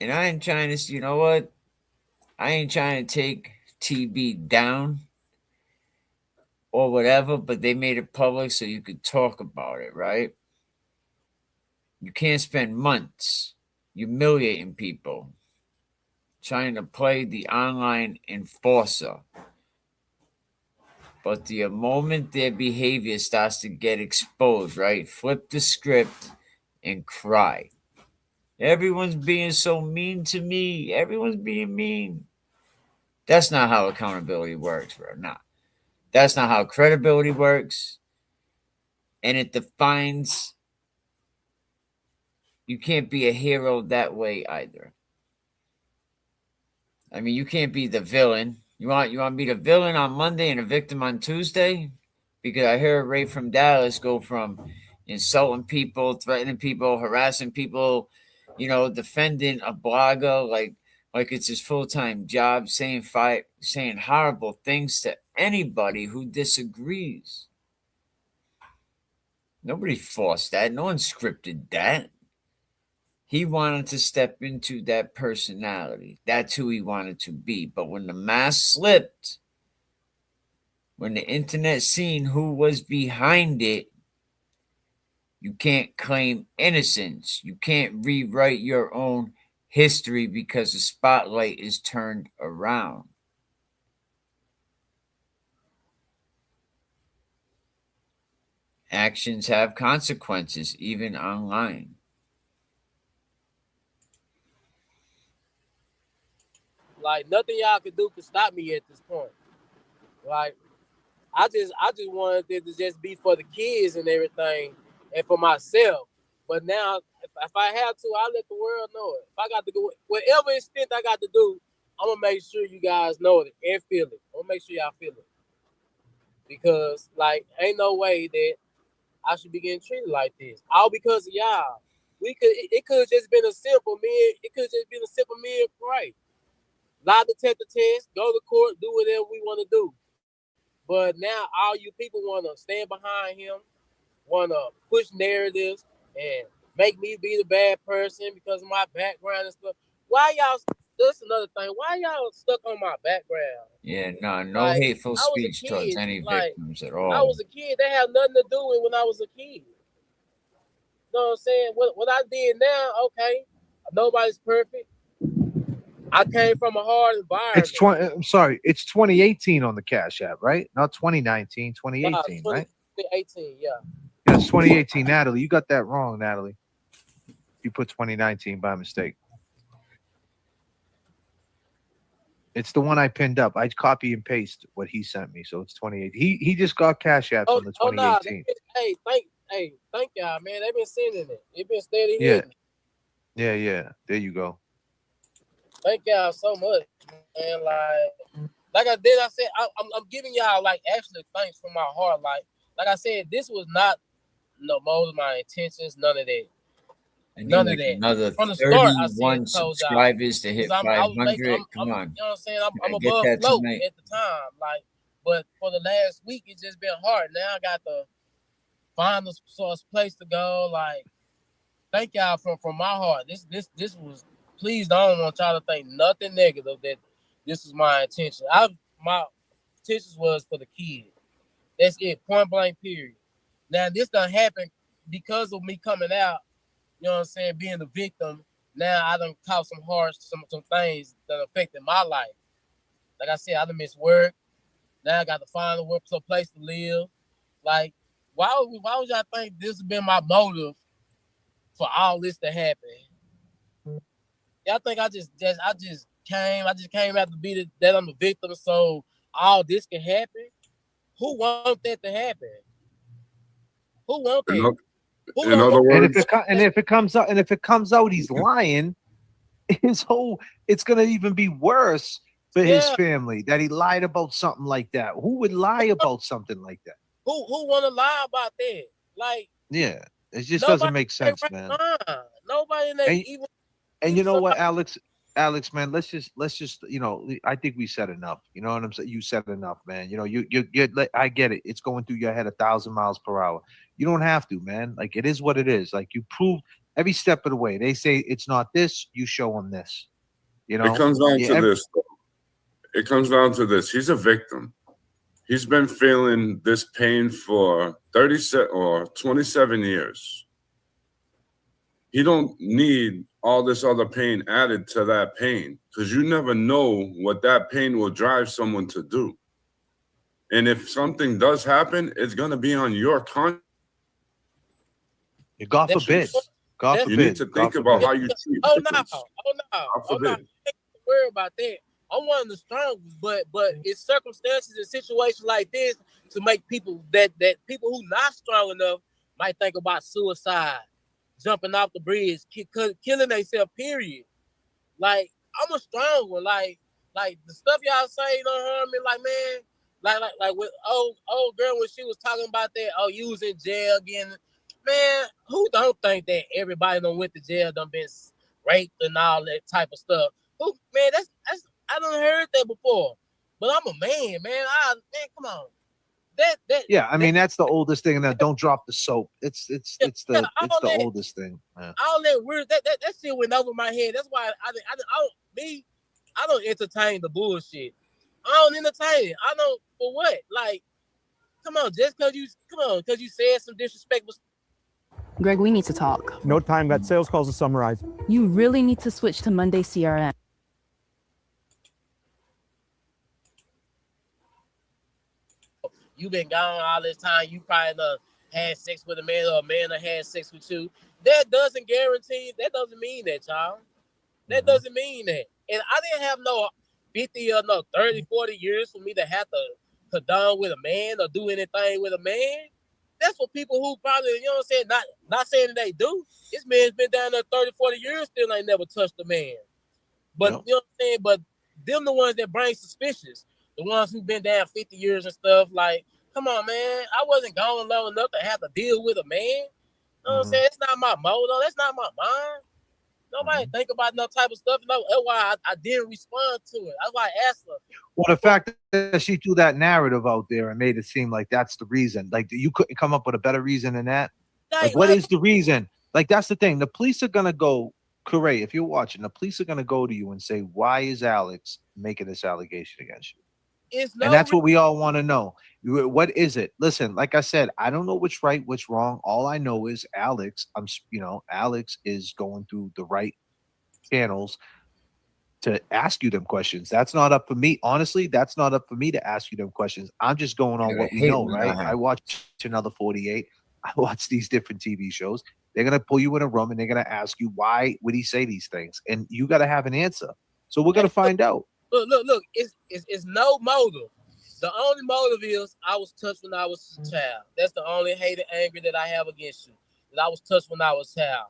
[SPEAKER 2] And I ain't trying to, you know what? I ain't trying to take TB down or whatever, but they made it public so you could talk about it, right? You can't spend months humiliating people, trying to play the online enforcer. But the moment their behavior starts to get exposed, right? Flip the script and cry. Everyone's being so mean to me. Everyone's being mean. That's not how accountability works, bro. Nah. That's not how credibility works. And it defines you can't be a hero that way either. I mean, you can't be the villain. You want to be the villain on Monday and a victim on Tuesday? Because I heard Ray from Dallas go from insulting people, threatening people, harassing people, defending a blogger like it's his full-time job, saying horrible things to anybody who disagrees. Nobody forced that. No one scripted that. He wanted to step into that personality. That's who he wanted to be. But when the mask slipped, when the internet seen who was behind it, you can't claim innocence. You can't rewrite your own history because the spotlight is turned around. Actions have consequences, even online.
[SPEAKER 4] Like nothing y'all can do can stop me at this point. Like I just wanted it to just be for the kids and everything, and for myself. But now, if I have to, I'll let the world know it. If I got to go, whatever extent I got to do, I'm gonna make sure you guys know it and feel it. I'm gonna make sure y'all feel it, because like ain't no way that I should be getting treated like this, all because of y'all. It could have just been a simple man. It could have just been a simple man right. Lie detector test, go to court, do whatever we want to do. But now all you people want to stand behind him, want to push narratives and make me be the bad person because of my background and stuff. Why y'all? That's another thing. Why y'all stuck on my background?
[SPEAKER 2] Yeah, no
[SPEAKER 4] Like,
[SPEAKER 2] hateful
[SPEAKER 4] I was a
[SPEAKER 2] speech towards
[SPEAKER 4] kid.
[SPEAKER 2] any
[SPEAKER 4] Like,
[SPEAKER 2] victims at
[SPEAKER 4] I
[SPEAKER 2] all.
[SPEAKER 4] was a kid. That had nothing to do with when I was a kid. You know what I'm saying? What I did now, okay, nobody's perfect. I came from a hard environment.
[SPEAKER 3] It's 2018 on the Cash App, right? Not 2019, 2018, right?
[SPEAKER 4] 2018, yeah.
[SPEAKER 3] Yes, 2018, Natalie. You got that wrong, Natalie. You put 2019 by mistake. It's the one I pinned up. I copy and paste what he sent me, so it's 2018. He just got Cash Apps on the 2018.
[SPEAKER 4] Thank y'all, man. They've been sending it. They've been steady hitting.
[SPEAKER 3] Yeah. There you go.
[SPEAKER 4] Thank y'all so much, man. Like I said, I'm giving y'all like actually thanks from my heart. Like I said, this was not most of my intentions, none of that. None of that.
[SPEAKER 2] Another
[SPEAKER 4] From the start, I
[SPEAKER 2] 31
[SPEAKER 4] said
[SPEAKER 2] subscribers to hit 500. Come on.
[SPEAKER 4] You know what I'm saying? I'm
[SPEAKER 2] Get
[SPEAKER 4] above
[SPEAKER 2] that
[SPEAKER 4] float
[SPEAKER 2] tonight.
[SPEAKER 4] at the time. But for the last week, it's just been hard. Now I got to find a source place to go. Like, thank y'all from my heart. This was. Please don't want y'all to think nothing negative that this is my intention. My intentions was for the kid. That's it. Point blank. Period. Now this done happen because of me coming out. You know what I'm saying? Being the victim. Now I done caught some things that affected my life. Like I said, I done missed work. Now I got to find a place to live. Like, why would y'all think this has been my motive for all this to happen? Y'all think I just came out to be that I'm the victim, so all this can happen? Who want that to happen? Who want that?
[SPEAKER 7] In other words,
[SPEAKER 3] And if it comes out he's lying, it's gonna even be worse for his
[SPEAKER 4] Yeah.
[SPEAKER 3] family that he lied about something like that. Who would lie about something like that?
[SPEAKER 4] Who want to lie about that? Like
[SPEAKER 3] Yeah, it just
[SPEAKER 4] nobody
[SPEAKER 3] doesn't make
[SPEAKER 4] in their
[SPEAKER 3] sense,
[SPEAKER 4] right
[SPEAKER 3] man.
[SPEAKER 4] mind. Nobody in they
[SPEAKER 3] And
[SPEAKER 4] even
[SPEAKER 3] you know what,
[SPEAKER 4] somebody.
[SPEAKER 3] Alex, man, let's just I think we said enough. You know what I'm saying? You said enough, man. I get it. It's going through your head 1,000 miles per hour. You don't have to, man. Like it is what it is. Like you prove every step of the way. They say it's not this, you show them this. You
[SPEAKER 7] It
[SPEAKER 3] know?
[SPEAKER 7] comes down
[SPEAKER 3] Yeah,
[SPEAKER 7] to this. It comes down to this. He's a victim. He's been feeling this pain for 37 or 27 years. He don't need all this other pain added to that pain because you never know what that pain will drive someone to do. And if something does happen, it's going to be on your conscience.
[SPEAKER 3] God forbid. God
[SPEAKER 4] That's-
[SPEAKER 7] You need
[SPEAKER 3] forbid.
[SPEAKER 7] to
[SPEAKER 3] God
[SPEAKER 7] think about
[SPEAKER 3] forbid.
[SPEAKER 7] how you treat
[SPEAKER 4] Oh no,
[SPEAKER 7] victims.
[SPEAKER 4] God
[SPEAKER 7] God
[SPEAKER 4] forbid.
[SPEAKER 7] forbid.
[SPEAKER 4] Don't worry about that. I'm one of the strongest, but it's circumstances and situations like this to make people that people who not strong enough might think about suicide, jumping off the bridge, killing themselves. Period. Like I'm a strong one. Like the stuff y'all say don't harm me. Like man, like with old girl when she was talking about that. Oh, you was in jail again. Man, who don't think that everybody done went to jail, done been raped and all that type of stuff? Who man, that's I done heard that before. But I'm a man, man. Man, come on.
[SPEAKER 3] Yeah, I mean that's the oldest thing. And then don't drop the soap. It's the
[SPEAKER 4] that,
[SPEAKER 3] oldest thing. Yeah.
[SPEAKER 4] all that weird that shit went over my head. That's why I don't entertain the bullshit. I don't entertain it. I don't for what? Like, come on, just cause you said some disrespectful.
[SPEAKER 12] Greg, we need to talk.
[SPEAKER 13] No time, got sales calls to summarize.
[SPEAKER 12] You really need to switch to Monday CRM.
[SPEAKER 4] You been gone all this time. You probably done had sex with a man or a man done had sex with you. That doesn't guarantee. That doesn't mean that, y'all. That doesn't mean that. And I didn't have no 50 or no 30, 40 years for me to have to condone with a man or do anything with a man. That's for people who probably, you know what I'm saying, not saying that they do. This man's been down there 30, 40 years, still ain't never touched a man. But you know what I'm saying? But them the ones that bring suspicious. The ones who've been down 50 years and stuff. Like, come on, man. I wasn't gone long enough to have to deal with a man. You know what I'm saying? That's not my motto. That's not my mind. Nobody think about no type of stuff. No, that's why I didn't respond to it. That's why I asked her.
[SPEAKER 3] Well, the fact that she threw that narrative out there and made it seem like that's the reason. Like you couldn't come up with a better reason than that. Like, what is the reason? Like, that's the thing. The police are gonna go, Corey, if you're watching, the police are gonna go to you and say, why is Alex making this allegation against you? And that's what we all want to know. What is it? Listen, like I said, I don't know what's right, what's wrong. All I know is Alex, Alex is going through the right channels to ask you them questions. That's not up for me. Honestly, that's not up for me to ask you them questions. I'm just going on what we know, right? I watch Another 48. I watch these different TV shows. They're going to pull you in a room and they're going to ask you, why would he say these things? And you got to have an answer. So we're going to find out.
[SPEAKER 4] Look. It's no motive. The only motive is I was touched when I was a child. That's the only hate and anger that I have against you. That I was touched when I was a child.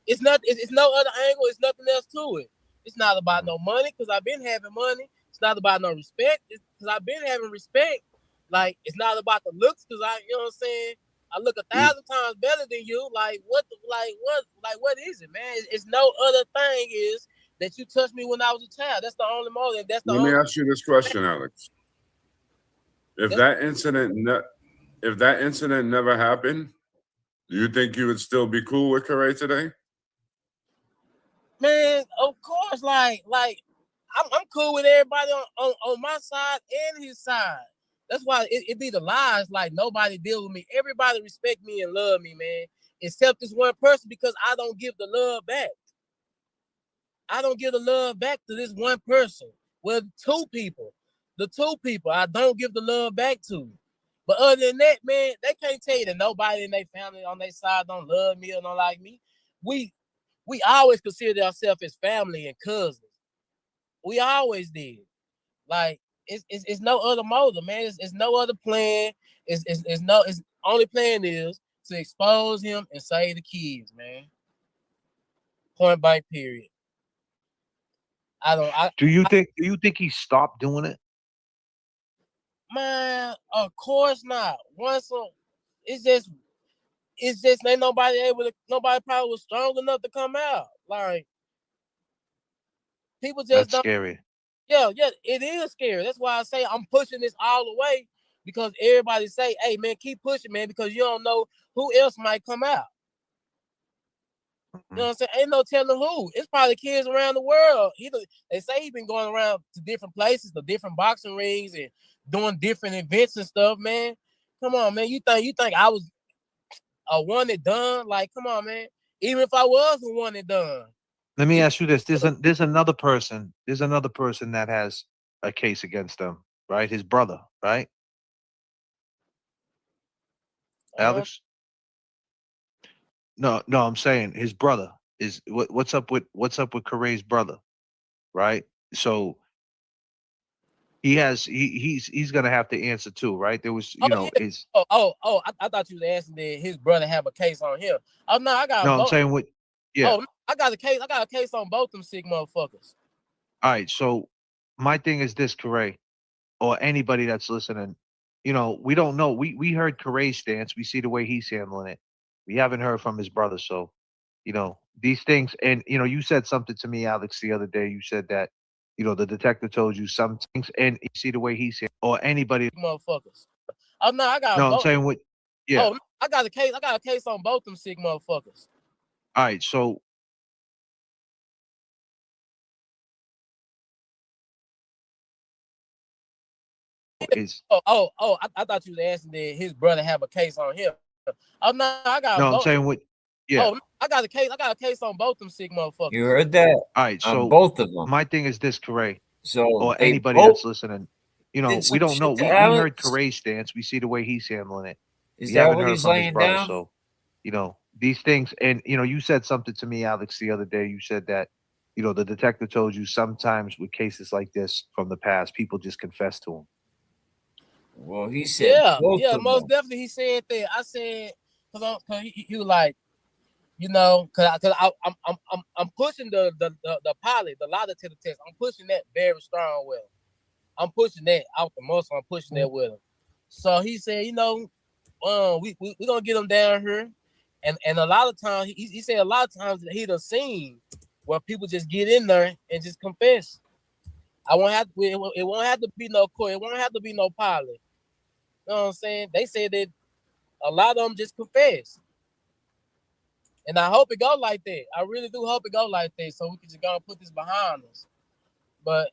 [SPEAKER 4] It's not. It's no other angle. It's nothing else to it. It's not about no money because I've been having money. It's not about no respect because I've been having respect. Like it's not about the looks because you know what I'm saying. I look 1,000 times better than you. Like what is it, man? It's no other thing is that you touched me when I was a child. That's the only motive.
[SPEAKER 7] Let me ask you this question, Alex. If that incident never happened, do you think you would still be cool with Corey today?
[SPEAKER 4] Man, of course. Like I'm cool with everybody on my side and his side. That's why it be the lies. Like nobody deal with me. Everybody respect me and love me, man. Except this one person because I don't give the love back. I don't give the love back to this one person. Well, two people. The two people I don't give the love back to. But other than that, man, they can't tell you that nobody in their family on their side don't love me or don't like me. We always consider ourselves as family and cousins. We always did. Like it's no other motive, man. It's no other plan. It's only plan is to expose him and save the kids, man. Point blank, period. I don't.
[SPEAKER 3] Do you think he stopped doing it?
[SPEAKER 4] Man, of course not. It's just ain't nobody probably was strong enough to come out. Like people just
[SPEAKER 3] That's
[SPEAKER 4] don't.
[SPEAKER 3] scary.
[SPEAKER 4] Yeah, it is scary. That's why I say I'm pushing this all the way because everybody say, "Hey, man, keep pushing, man," because you don't know who else might come out. You know what I'm saying? Ain't no telling who. It's probably kids around the world. They say he's been going around to different places, to different boxing rings, and doing different events and stuff. Man, come on, man. You think I was a one and done? Like, come on, man. Even if I was a one and done.
[SPEAKER 3] Let me ask you this: there's another person. There's another person that has a case against him, right? His brother, right? Alex? No, I'm saying his brother is what's up with Correa's brother, right? So he's gonna have to answer too, right? There was, his.
[SPEAKER 4] I thought you was asking that his brother have a case on him. Oh no, I got
[SPEAKER 3] No, I'm
[SPEAKER 4] both.
[SPEAKER 3] saying what? Yeah.
[SPEAKER 4] Oh, I got a case on both them sick motherfuckers.
[SPEAKER 3] All right. So my thing is this, Correa, or anybody that's listening. We don't know. We heard Correa's stance. We see the way he's handling it. We haven't heard from his brother. So, these things, and you said something to me, Alex, the other day. You said that, the detective told you some things, and you see the way he's or anybody.
[SPEAKER 4] Motherfuckers. Oh no, I got.
[SPEAKER 3] No,
[SPEAKER 4] both.
[SPEAKER 3] I'm saying what? Yeah.
[SPEAKER 4] Oh, I got a case on both them sick motherfuckers.
[SPEAKER 3] All right. So.
[SPEAKER 4] I thought you was asking that his brother have a case on him. Oh no, I got.
[SPEAKER 3] No, I'm saying what? Yeah.
[SPEAKER 4] Oh, I got a case on both them sick motherfuckers.
[SPEAKER 2] You heard that?
[SPEAKER 3] All right. So
[SPEAKER 2] both of them.
[SPEAKER 3] My thing is this, Correa.
[SPEAKER 2] So
[SPEAKER 3] or anybody that's listening. We don't know. We heard Correa's stance. We see the way he's handling it.
[SPEAKER 2] Is
[SPEAKER 3] we
[SPEAKER 2] that
[SPEAKER 3] haven't
[SPEAKER 2] what
[SPEAKER 3] heard
[SPEAKER 2] he's
[SPEAKER 3] from his
[SPEAKER 2] laying
[SPEAKER 3] brother.
[SPEAKER 2] down?
[SPEAKER 3] So, these things, and you said something to me, Alex, the other day. You said that, the detective told you sometimes with cases like this from the past, people just confess to him.
[SPEAKER 2] Well, he said,
[SPEAKER 4] most definitely. He said that. I said, cause he was like, cause I'm pushing the pilot, the lie detector test. I'm pushing that very strong with him. I'm pushing that out the muscle. I'm pushing that with him. So he said, we gonna get him down here, and a lot of times he said a lot of times that he done seen where people just get in there and just confess. It won't have to be no court. It won't have to be no pilot. You know what I'm saying? They said that a lot of them just confess. And I hope it go like that. I really do hope it go like that, so we can just go and put this behind us. But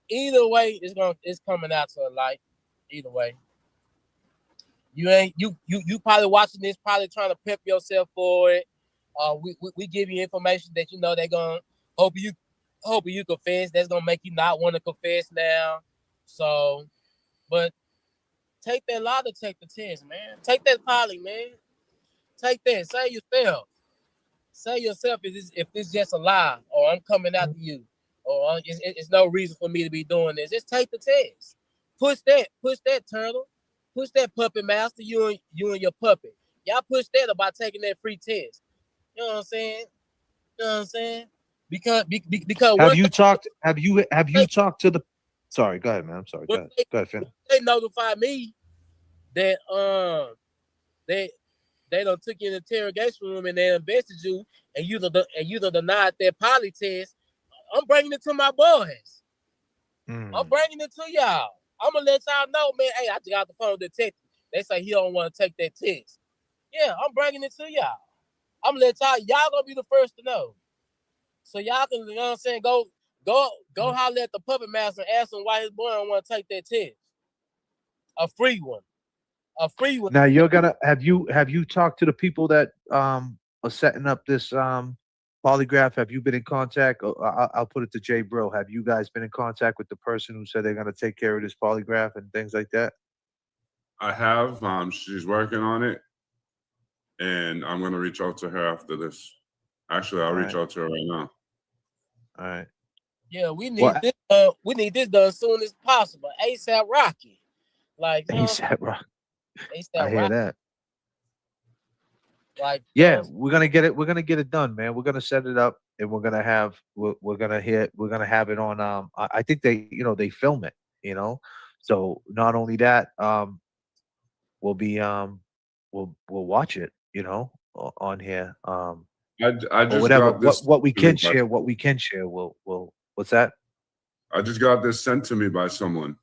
[SPEAKER 4] either way, it's coming out to a light. Either way, you probably watching this, probably trying to prep yourself for it. We give you information that they're gonna hope you confess. That's gonna make you not want to confess now. So, but take that lie detector test, man. Take that poly, man. Take that. Say yourself if it's just a lie, or I'm coming after you, or it's no reason for me to be doing this. Just take the test. Push that turtle. Push that puppet master, you and your puppet. Y'all push that about taking that free test. You know what I'm saying? Because
[SPEAKER 3] have you talked to the sorry, go ahead, man. I'm sorry. Go ahead, finish.
[SPEAKER 4] They notify me that they done took you in the interrogation room and they invested you and you done denied that poly test. I'm bringing it to my boys. I'm bringing it to y'all. I'm gonna let y'all know, man. Hey, I just got the phone with the detective. They say he don't want to take that test. Yeah, I'm bringing it to y'all. I'm gonna let y'all gonna be the first to know. So y'all can, you know what I'm saying, go holler at the puppet master and ask him why his boy don't want to take that test. A free one.
[SPEAKER 3] Now you're gonna have you talked to the people that are setting up this polygraph? Have you been in contact? I'll put it to Jay Bro. Have you guys been in contact with the person who said they're gonna take care of this polygraph and things like that?
[SPEAKER 7] I have. She's working on it, and I'm gonna reach out to her after this. Actually, I'll reach out to her right now.
[SPEAKER 3] All right.
[SPEAKER 4] Yeah, we need this. We need this done as soon as possible. ASAP Rocky. Like
[SPEAKER 3] ASAP Rocky. I hear
[SPEAKER 4] Rocky.
[SPEAKER 3] that.
[SPEAKER 4] Like
[SPEAKER 3] yeah, we're gonna get it. We're gonna get it done, man. We're gonna set it up. and we're gonna have it on. I think they film it. So not only that, we'll be we'll watch it. On here.
[SPEAKER 7] I
[SPEAKER 3] Or
[SPEAKER 7] just
[SPEAKER 3] whatever.
[SPEAKER 7] got this
[SPEAKER 3] What we
[SPEAKER 7] to me
[SPEAKER 3] can share. What we can share. We'll. What's that?
[SPEAKER 7] I just got this sent to me by someone.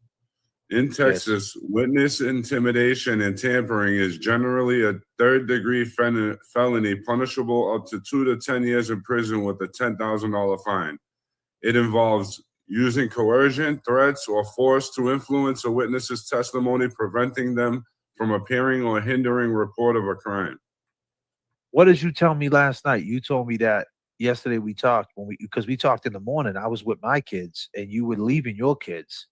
[SPEAKER 7] In Texas, witness intimidation and tampering is generally a third-degree felony punishable up to 2 to 10 years in prison with a $10,000 fine. It involves using coercion, threats, or force to influence a witness's testimony, preventing them from appearing or hindering report of a crime.
[SPEAKER 3] What did you tell me last night? You told me that yesterday we talked because we talked in the morning. I was with my kids and you were leaving your kids.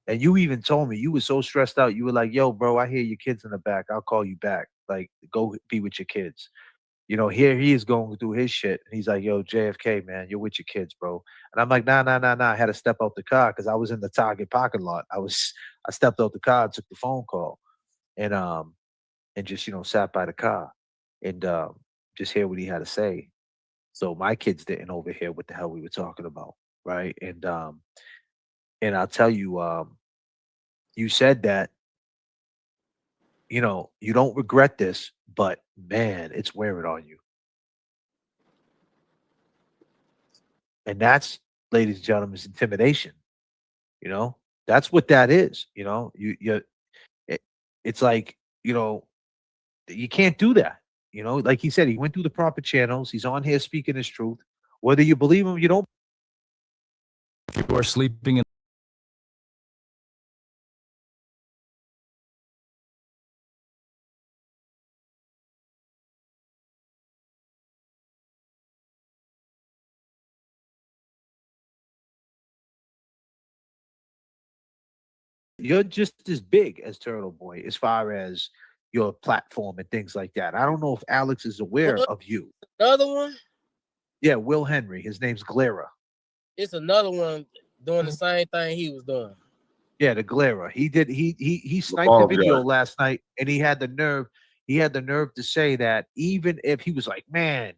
[SPEAKER 3] And you even told me you were so stressed out. You were like, yo, bro, I hear your kids in the back. I'll call you back. Like, go be with your kids. Here he is going through his shit. And he's like, yo, JFK, man, you're with your kids, bro. And I'm like, nah. I had to step out the car because I was in the Target parking lot. I stepped out the car and took the phone call and just, sat by the car and just hear what he had to say. So my kids didn't overhear what the hell we were talking about. Right. And I'll tell you, you said that, you don't regret this, but man, it's wearing on you. And that's, ladies and gentlemen, is intimidation. That's what that is. It's like, you can't do that. Like he said, he went through the proper channels. He's on here speaking his truth. Whether you believe him, you don't.
[SPEAKER 14] People are sleeping in.
[SPEAKER 3] You're just as big as Turtle Boy as far as your platform and things like that. I don't know if Alex is aware of you.
[SPEAKER 4] Another one?
[SPEAKER 3] Yeah, Will Henry. His name's Glera.
[SPEAKER 4] It's another one doing the same thing he was doing.
[SPEAKER 3] Yeah, the Glera. He did. He sniped the video last night, and he had the nerve. He had the nerve to say that even if he was like, man,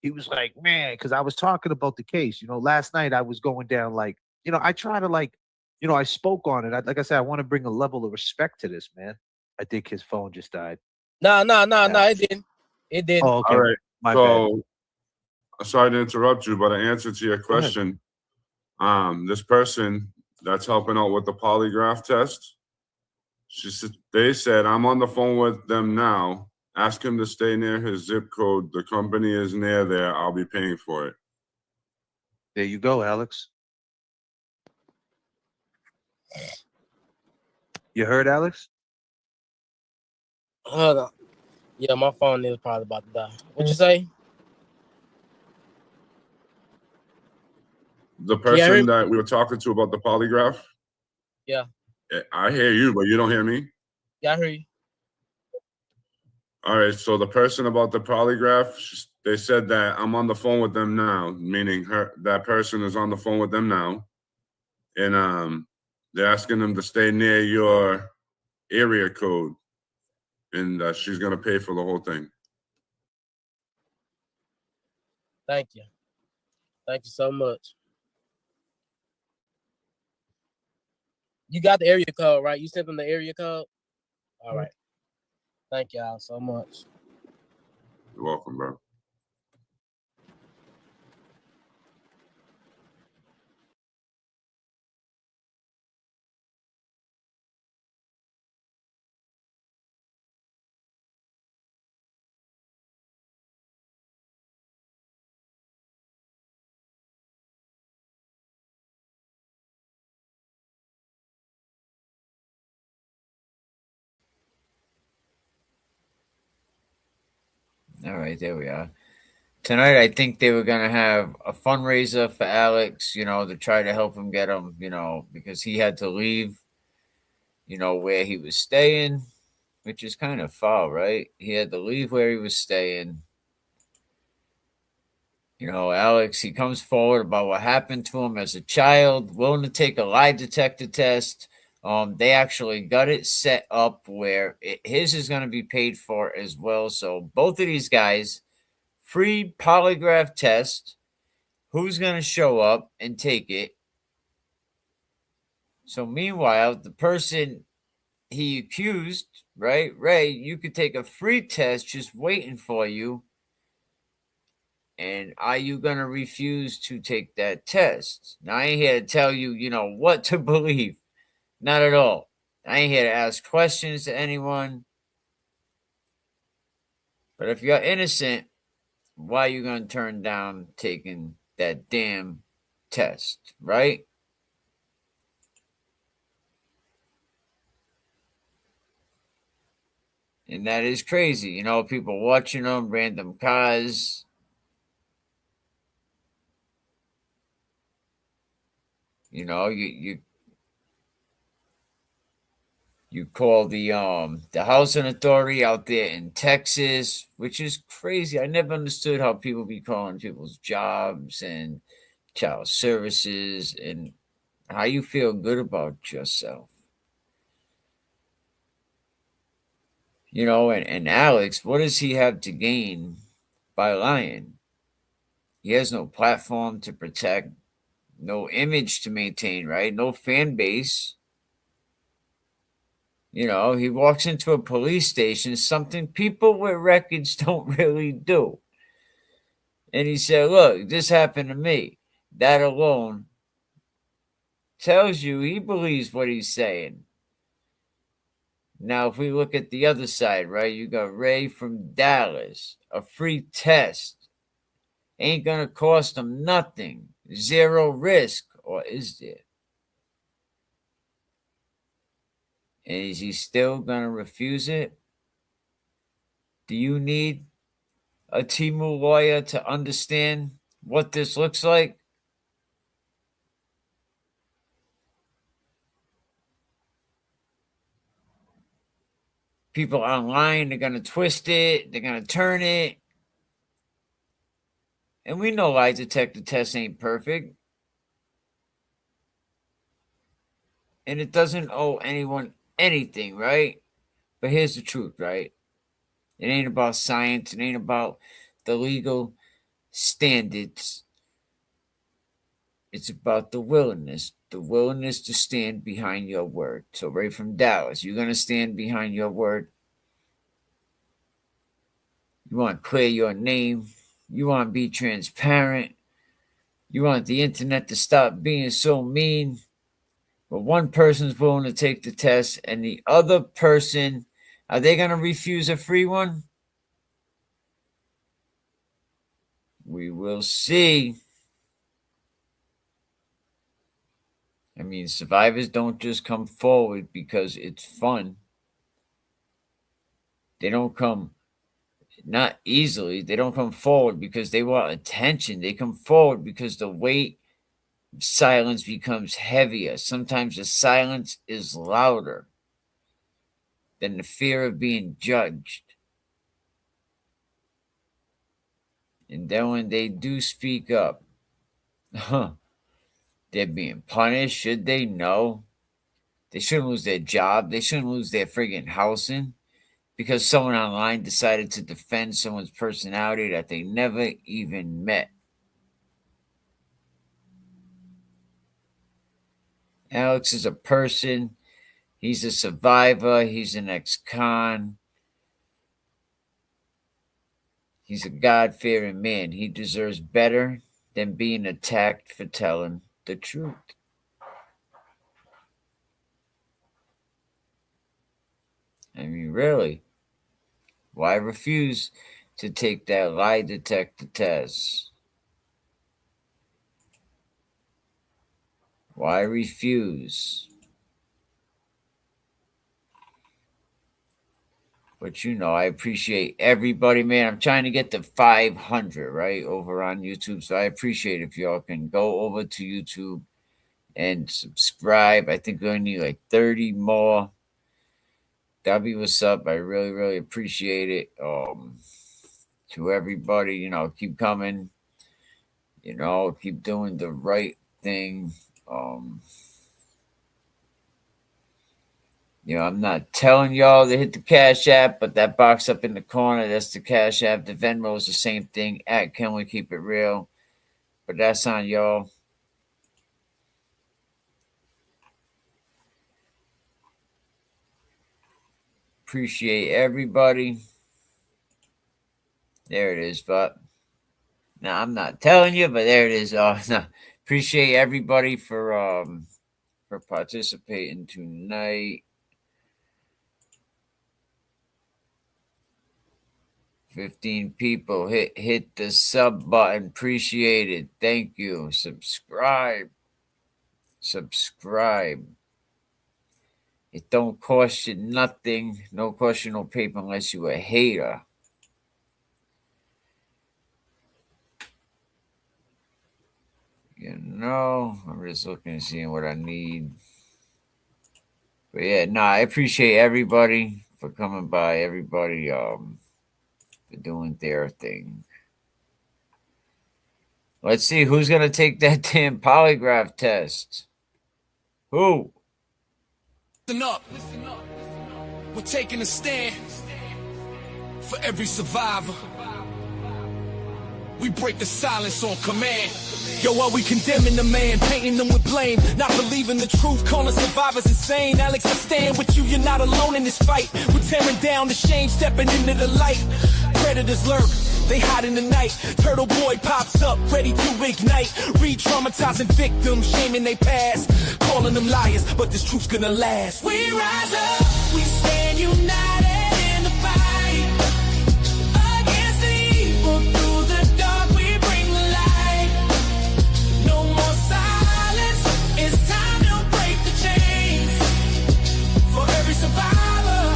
[SPEAKER 3] because I was talking about the case. Last night I was going down like, I try to like. I spoke on it. Like I said, I want to bring a level of respect to this, man. I think his phone just died.
[SPEAKER 4] No, it didn't. It didn't.
[SPEAKER 3] Oh, okay.
[SPEAKER 7] All right.
[SPEAKER 3] My bad.
[SPEAKER 7] Sorry to interrupt you, but in answer to your question, this person that's helping out with the polygraph test, they said, I'm on the phone with them now. Ask him to stay near his zip code. The company is near there. I'll be paying for it.
[SPEAKER 3] There you go, Alex. You heard, Alex?
[SPEAKER 4] Hold on. Yeah, my phone is probably about to die. What'd you say?
[SPEAKER 7] The person that we were talking to about the polygraph?
[SPEAKER 4] Yeah.
[SPEAKER 7] I hear you, but you don't hear me?
[SPEAKER 4] Yeah, I hear you.
[SPEAKER 7] All right, so the person about the polygraph, they said that I'm on the phone with them now, meaning that person is on the phone with them now. And they're asking them to stay near your area code, and she's going to pay for the whole thing.
[SPEAKER 4] Thank you. Thank you so much. You got the area code, right? You sent them the area code? All right. Thank y'all so much.
[SPEAKER 7] You're welcome, bro.
[SPEAKER 2] All right, there we are. Tonight, I think they were going to have a fundraiser for Alex, to try to help him get him, because he had to leave, where he was staying, which is kind of far, right? He had to leave where he was staying. Alex, he comes forward about what happened to him as a child, willing to take a lie detector test. They actually got it set up where his is going to be paid for as well. So both of these guys, free polygraph test. Who's going to show up and take it? So meanwhile, the person he accused, right, Ray, you could take a free test just waiting for you. And are you going to refuse to take that test? Now, I ain't here to tell you, what to believe. Not at all. I ain't here to ask questions to anyone. But if you're innocent, why are you going to turn down taking that damn test, right? And that is crazy. People watching them, random cars. You call the housing authority out there in Texas, which is crazy. I never understood how people be calling people's jobs and child services and how you feel good about yourself. And Alex, what does he have to gain by lying? He has no platform to protect, no image to maintain, right? No fan base. He walks into a police station, something people with records don't really do. And he said, look, this happened to me. That alone tells you he believes what he's saying. Now, if we look at the other side, right, you got Ray from Dallas, a free test. Ain't going to cost him nothing. Zero risk, or is there? And is he still going to refuse it? Do you need a Timu lawyer to understand what this looks like? People online, they're going to twist it. They're going to turn it. And we know lie detector tests ain't perfect. And it doesn't owe anyone anything, right? But here's the truth, right? It ain't about science. It ain't about the legal standards. It's about the willingness to stand behind your word. So Ray from Dallas, you're going to stand behind your word. You want to clear your name. You want to be transparent. You want the internet to stop being so mean. But one person's willing to take the test and the other person, are they going to refuse a free one? We will see. I mean, survivors don't just come forward because it's fun. They don't come, not easily, they don't come forward because they want attention. They come forward because the weight of silence becomes heavier. Sometimes the silence is louder than the fear of being judged. And then when they do speak up, they're being punished. Should they? No. They shouldn't lose their job. They shouldn't lose their friggin' housing because someone online decided to defend someone's personality that they never even met. Alex is a person. He's a survivor. He's an ex-con. He's a God-fearing man. He deserves better than being attacked for telling the truth. I mean, really, why refuse to take that lie detector test? Why refuse? But I appreciate everybody, man. I'm trying to get to 500, right, over on YouTube. So I appreciate if y'all can go over to YouTube and subscribe. I think we only need like 30 more. That'll be what's up. I really, really appreciate it. To everybody, keep coming. Keep doing the right thing. I'm not telling y'all to hit the Cash App, but that box up in the corner, that's the Cash App. The Venmo is the same thing, @Can We Keep It Real. But that's on y'all. Appreciate everybody. There it is, but no, I'm not telling you, but there it is. No. Appreciate everybody for participating tonight. 15 people. Hit the sub button. Appreciate it. Thank you. Subscribe. It don't cost you nothing. No cost you no paper unless you a hater. You know, I'm just looking and seeing what I need. But yeah, I appreciate everybody for coming by. Everybody for doing their thing. Let's see who's gonna take that damn polygraph test. Who?
[SPEAKER 1] Listen up. We're taking a stand for every survivor. We break the silence on command. Yo, are we condemning the man, painting them with blame, not believing the truth, calling survivors insane? Alex, I stand with you, you're not alone in this fight. We're tearing down the shame, stepping into the light. Predators lurk, they hide in the night. Turtle boy pops up, ready to ignite. Re-traumatizing victims, shaming they past, calling them liars, but this truth's gonna last. We rise up, we stand united in the fight. Against the evil, through the dark we bring the light. No more silence, it's time to break the chains. For every survivor,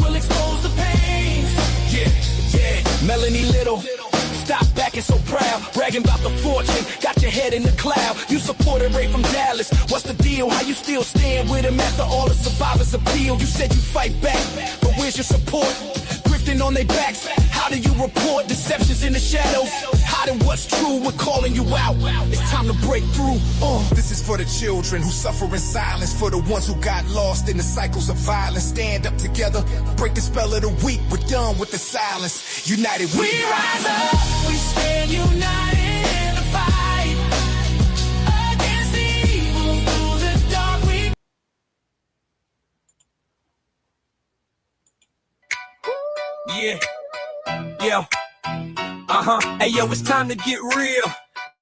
[SPEAKER 1] we'll expose the pain. Yeah. Melanie Little, stop backing so proud, bragging about the fortune, got your head in the cloud. You supported Ray from Dallas, what's the deal? How you still stand with him after all the survivors appeal? You said you fight back, but where's your support? Grifting on their backs, how do you report deceptions in the shadows? Hiding what's true, we're calling you out. It's time to break through. This is for the children who suffer in silence, for the ones who got lost in the cycles of violence. Stand up together, break the spell of the weak. We're done with the silence. United we rise up, we stand united in the fight. Against the evil, through the dark we... Yeah. Hey yo, it's time to get real.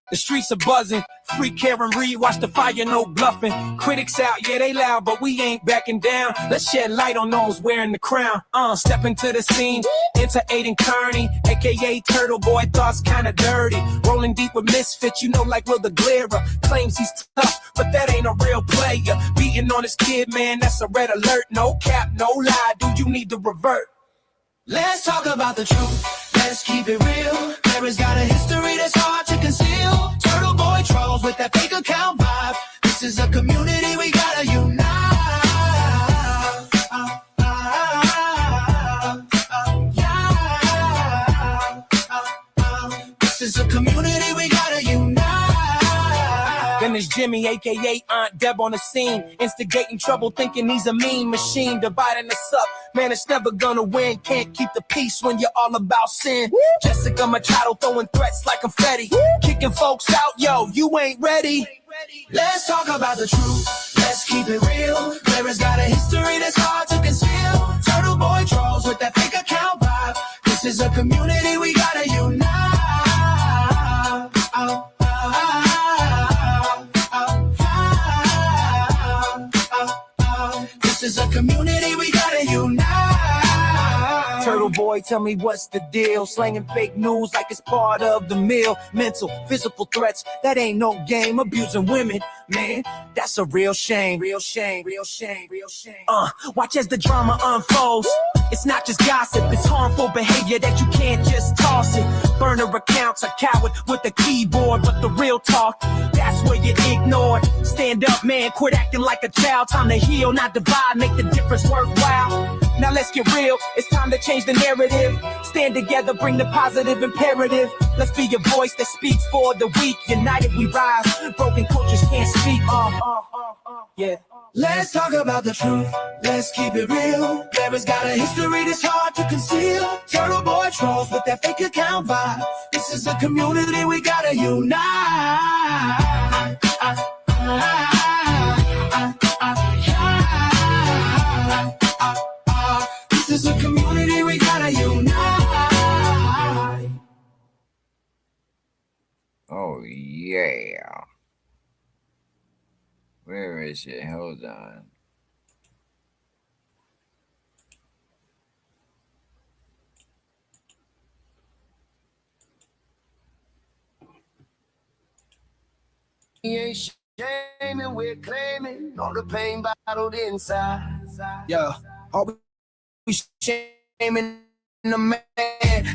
[SPEAKER 1] The streets are buzzing. Free Karen Reed, watch the fire, no bluffing. Critics out, yeah, they loud, but we ain't backing down. Let's shed light on those wearing the crown. Step into the scene, enter Aiden Kearney, aka Turtle Boy, thoughts kinda dirty. Rolling deep with misfits, you know, like Will the Glera. Claims he's tough, but that ain't a real player. Beating on his kid, man, that's a red alert. No cap, no lie, dude, you need to revert. Let's talk about the truth, let's keep it real. Clara's got a history that's hard to conceal. Turtle Boy trolls with that fake account vibe. This is a community we gotta unite. This is a community we gotta unite. Then there's Jimmy, aka Aunt Deb on the scene, instigating trouble, thinking he's a mean machine, dividing us up. Man, it's never gonna win. Can't keep the peace when you're all about sin. Jessica Machado throwing threats like confetti, kicking folks out. Yo, you ain't ready. Let's talk about the truth. Let's keep it real. Clara's got a history that's hard to conceal. Turtle Boy trolls with that fake account vibe. This is a community we gotta unite. This is a community we gotta unite. Turtle Boy, tell me what's the deal? Slanging fake news like it's part of the meal. Mental, physical threats, that ain't no game. Abusing women, man, that's a real shame. Real shame, real shame, real shame. Watch as the drama unfolds. It's not just gossip, it's harmful behavior that you can't just toss it. Burner accounts, a coward with a keyboard, but the real talk, that's where you ignored. Stand up, man, quit acting like a child. Time to heal, not divide, make the difference worthwhile. Now let's get real, it's time to change the narrative. Stand together, bring the positive imperative. Let's be a voice that speaks for the weak. United we rise, broken cultures can't speak. Yeah. Let's talk about the truth. Let's keep it real. Blair's got a history that's hard to conceal. Turtle boy trolls with that fake account vibe. This is a community we gotta unite. This is a community we gotta unite.
[SPEAKER 2] Oh yeah. Where is it? Hold on.
[SPEAKER 1] We ain't shaming, we're claiming all the pain bottled inside. Yeah, are we shaming the man?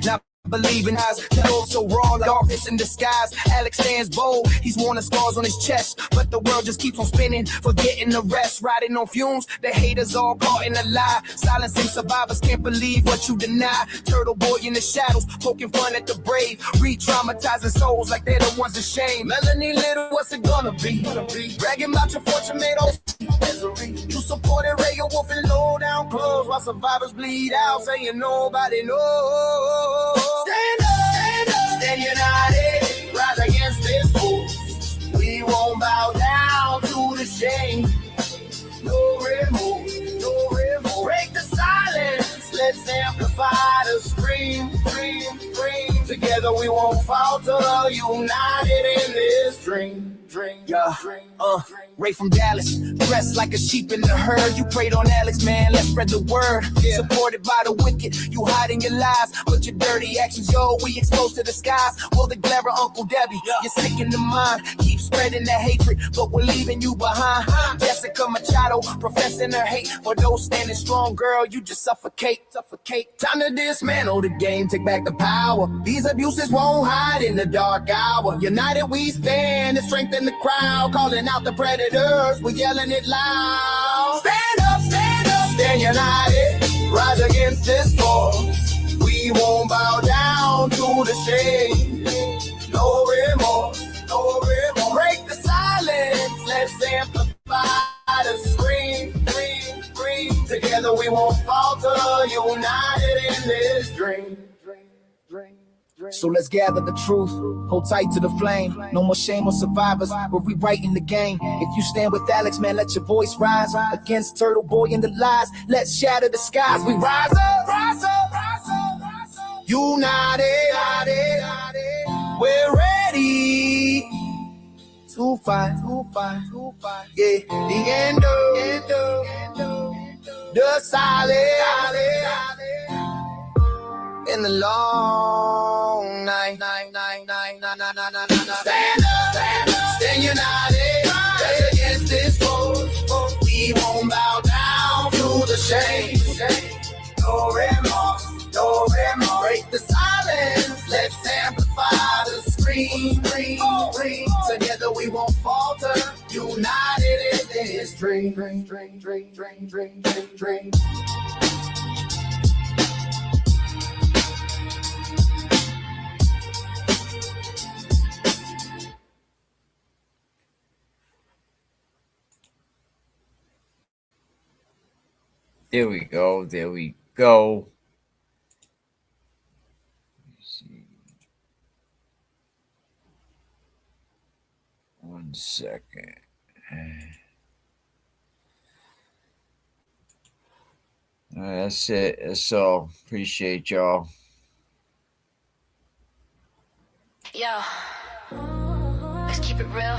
[SPEAKER 1] Not believing eyes, tell so raw, like darkness in disguise. Alex stands bold, he's worn the scars on his chest, but the world just keeps on spinning, forgetting the rest. Riding on fumes, the haters all caught in a lie. Silencing survivors, can't believe what you deny. Turtle boy in the shadows, poking fun at the brave, re-traumatizing souls like they're the ones ashamed. Melanie Little, what's it gonna be? Bragging about your fortune made all misery. You supported Reagan Wolf and low down clothes while survivors bleed out, saying nobody knows. Stand up, stand up, stand united, rise against this force. We won't bow down to the shame. No remorse, no remorse. Break the silence, let's amplify the scream, scream, scream. Together we won't falter, united in this dream. Yeah, Ray from Dallas, dressed like a sheep in the herd. You prayed on Alex, man, let's spread the word. Supported by the wicked, you hiding your lies, but your dirty actions, yo, we exposed to the skies. Will the glare of Uncle Debbie, you're sick in the mind. Keep spreading the hatred, but we're leaving you behind. Jessica Machado, professing her hate for those standing strong, girl, you just suffocate. Time to dismantle the game, take back the power. These abuses won't hide in the dark hour. United we stand and strengthen the crowd, calling out the predators, we're yelling it loud. Stand up, stand united, rise against this force. We won't bow down to the shame. No remorse, no remorse. Break the silence, let's amplify the scream, scream, scream. Together we won't falter, united in this dream. So let's gather the truth, hold tight to the flame. No more shame on survivors, we're rewriting the game. If you stand with Alex, man, let your voice rise against Turtle Boy and the lies. Let's shatter the skies. We rise up, rise up, rise up, rise up. United, we're ready to fight, yeah, the end of the silence in the long night. Stand up, stand united, rise against this force. We won't bow down to the shame. No remorse, no remorse. Break the silence, let's amplify the scream. Together we won't falter, united in this dream.
[SPEAKER 2] There we go. There we go. Let's see. 1 second. That's it. That's all. Appreciate y'all.
[SPEAKER 15] Yo, let's keep it real.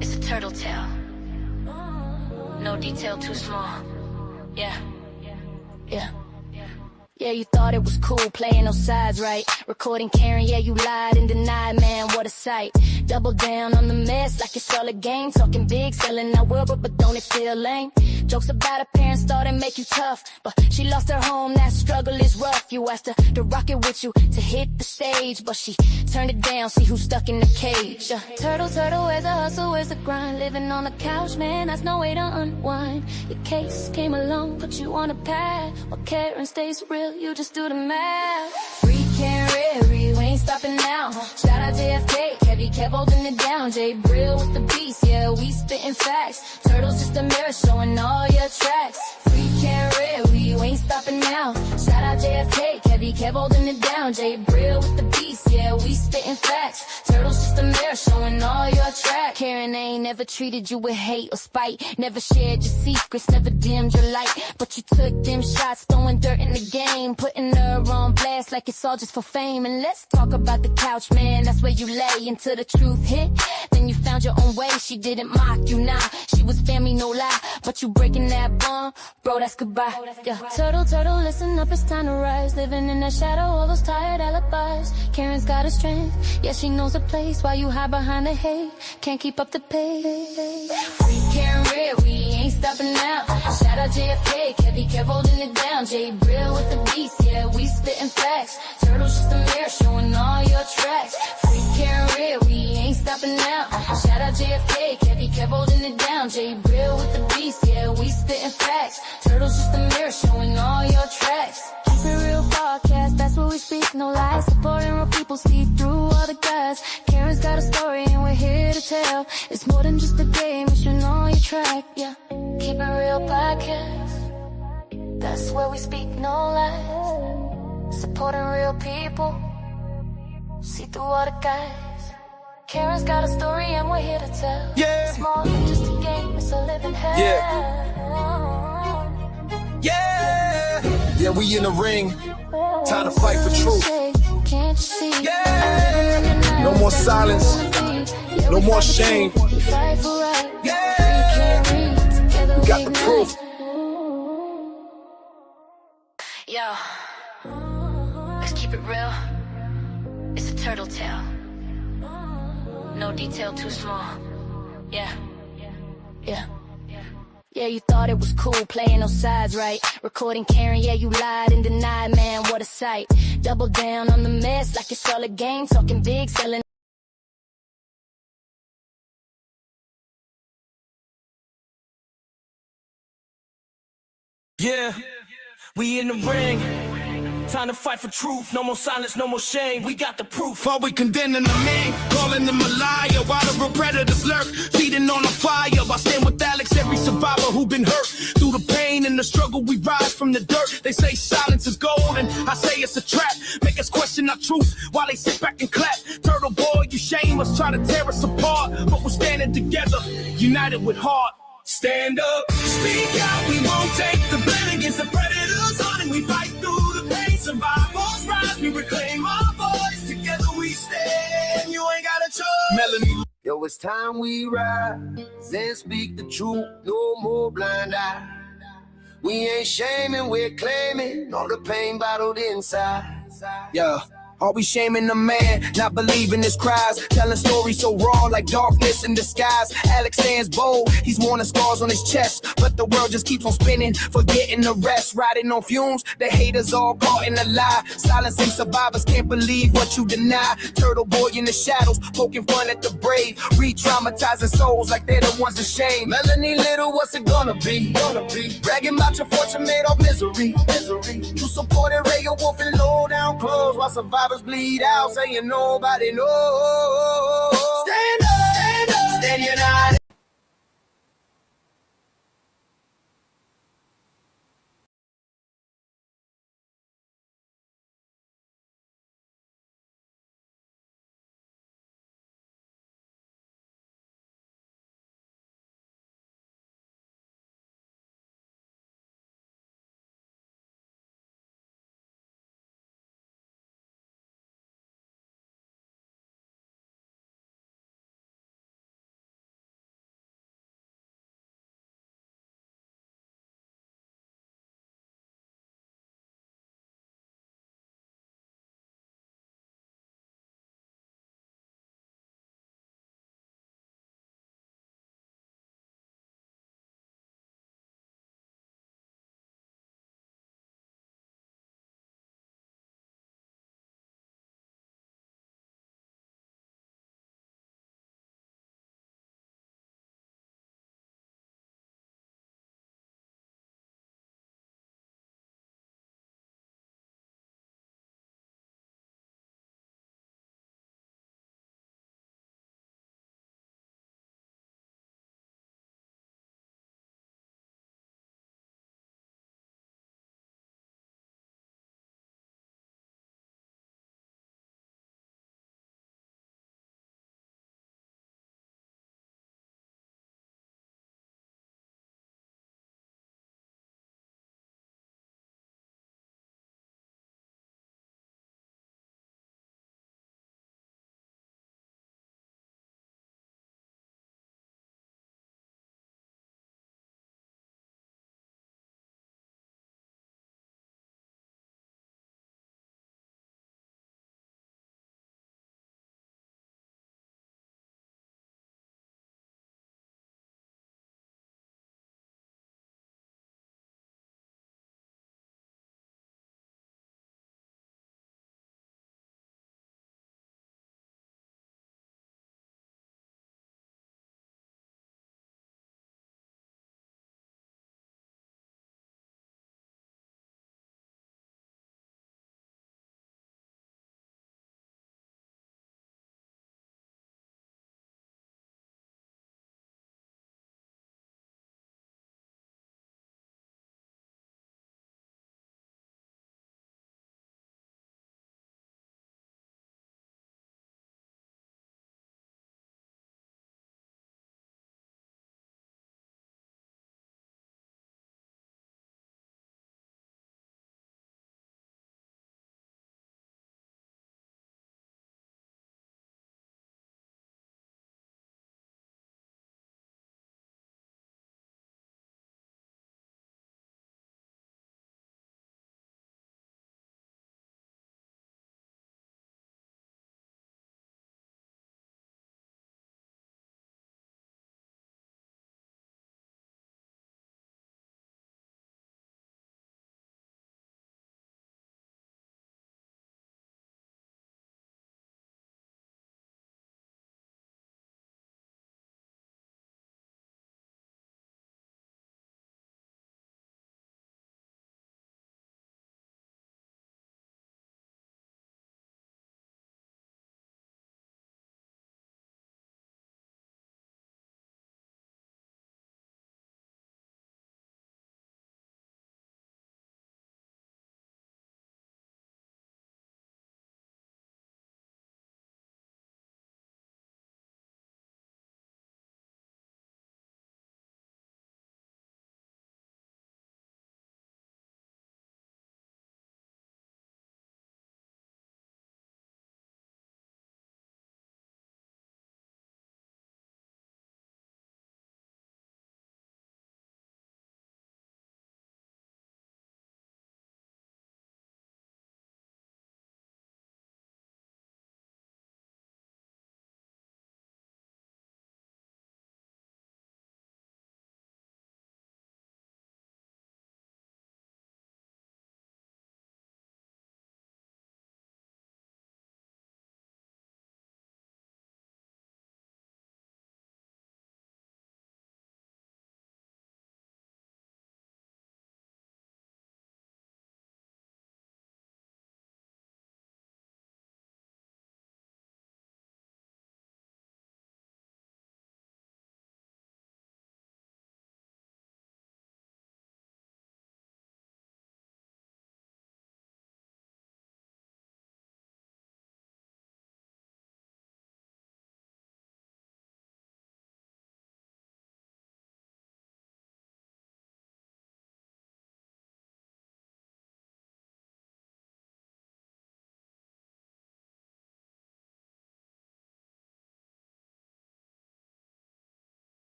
[SPEAKER 15] It's a turtle tale. No detail too small. Yeah. Yeah, you thought it was cool playing those sides, right? Recording Karen, yeah, you lied and denied, man, what a sight. Double down on the mess like it's all a game. Talking big, selling our world, but don't it feel lame? Jokes about her parents thought it'd make you tough, but she lost her home, that struggle is rough. You asked her to rock it with you, to hit the stage, but she turned it down, see who's stuck in the cage. Turtle, where's the hustle, where's the grind? Living on the couch, man, that's no way to unwind. Your case came along, put you on a path. While Karen stays real, you just do the math. Free Karen Rary, we ain't stopping now. Shout out JFK, Kevy kept holding it down. Jay Brill with the beast, yeah, we spitting facts. Turtles just a mirror showing all your tracks. Freak and rare, we ain't stopping now. Shout out JFK, Kevy kept holding it down. Jay Brill with the beast, yeah, we spitting facts. Turtles just a mirror showing all your tracks. Karen ain't never treated you with hate or spite. Never shared your secrets, never dimmed your light. But you took them shots, throwing dirt in the game, putting her on blast like it's all just for fame. And let's talk about the couch, man, that's where you lay until the truth hit. Then you found your own way, she didn't mock you, nah. She was family, no lie, but you breaking that bond, bro, that's goodbye. Yeah. Turtle, turtle, listen up, it's time to rise. Living in the shadow, all those tired alibis. Karen's got a strength, yeah, she knows a place. While you hide behind the hate, can't keep up the pace. We Karen Red, we ain't stopping now. Shout out JFK, Kevy kept holding it down. Jay Brill with the beast, yeah, we spitting facts. Turtles just a mirror showing all your tracks. Free Karen Red, we ain't stopping now. Shout out JFK, Kevy kept holding it down. Jay Brill with the beast, yeah, we spitting facts. Turtles just a mirror showing all your tracks. Keep it real podcast, that's what we speak, no lies. Supporting real people, see through all the guys. Karen's got a story and we're here to tell. It's more than just a game, you should know your track, yeah. Keep it real podcast, that's where we speak, no lies. Supporting real people, see through all the guys. Karen's got a story and we're here to tell.
[SPEAKER 1] Yeah.
[SPEAKER 15] It's more than just a game, it's a living hell.
[SPEAKER 1] Yeah, we in the ring. Time to fight for truth.
[SPEAKER 15] Can't you see?
[SPEAKER 1] Yeah. No more silence. No more shame. Yeah. We got the proof.
[SPEAKER 15] Yo, let's keep it real. It's a turtle tale. No detail too small. Yeah. Yeah, you thought it was cool playing those sides, right? Recording Karen, yeah, you lied and denied, man, what a sight. Double down on the mess like it's all a game, talking big, selling.
[SPEAKER 16] Yeah, we in the ring. Time to fight for truth. No more silence, no more shame. We got the proof.
[SPEAKER 1] While we condemning the man, calling him a liar, while the real predators lurk, feeding on the fire. I stand with Alex, every survivor who been hurt. Through the pain and the struggle, we rise from the dirt. They say silence is gold, and I say it's a trap. Make us question our truth while they sit back and clap. Turtle boy, you shame us, try to tear us apart, but we're standing together, united with heart. Stand up, speak out, we won't take the blame against the predators on, and we fight through the pain. Survivors rise, we reclaim our voice. Together we stand, you ain't got a choice. Melanie.
[SPEAKER 17] Yo, it's time we rise and speak the truth, no more blind eye. We ain't shaming, we're claiming all the pain bottled inside.
[SPEAKER 1] Yeah. Are we shaming the man, not believing his cries, telling stories so raw like darkness in disguise? Alex stands bold, he's worn the scars on his chest, but the world just keeps on spinning, forgetting the rest. Riding on fumes, the haters all caught in a lie. Silencing survivors, can't believe what you deny. Turtle boy in the shadows, poking fun at the brave, re-traumatizing souls like they're the ones to shame.
[SPEAKER 17] Melanie Little, what's it gonna be? Bragging about your fortune made of misery. You supported Ray Wolf and low down clothes while survivors bleed out, saying nobody knows.
[SPEAKER 1] Stand up, stand united.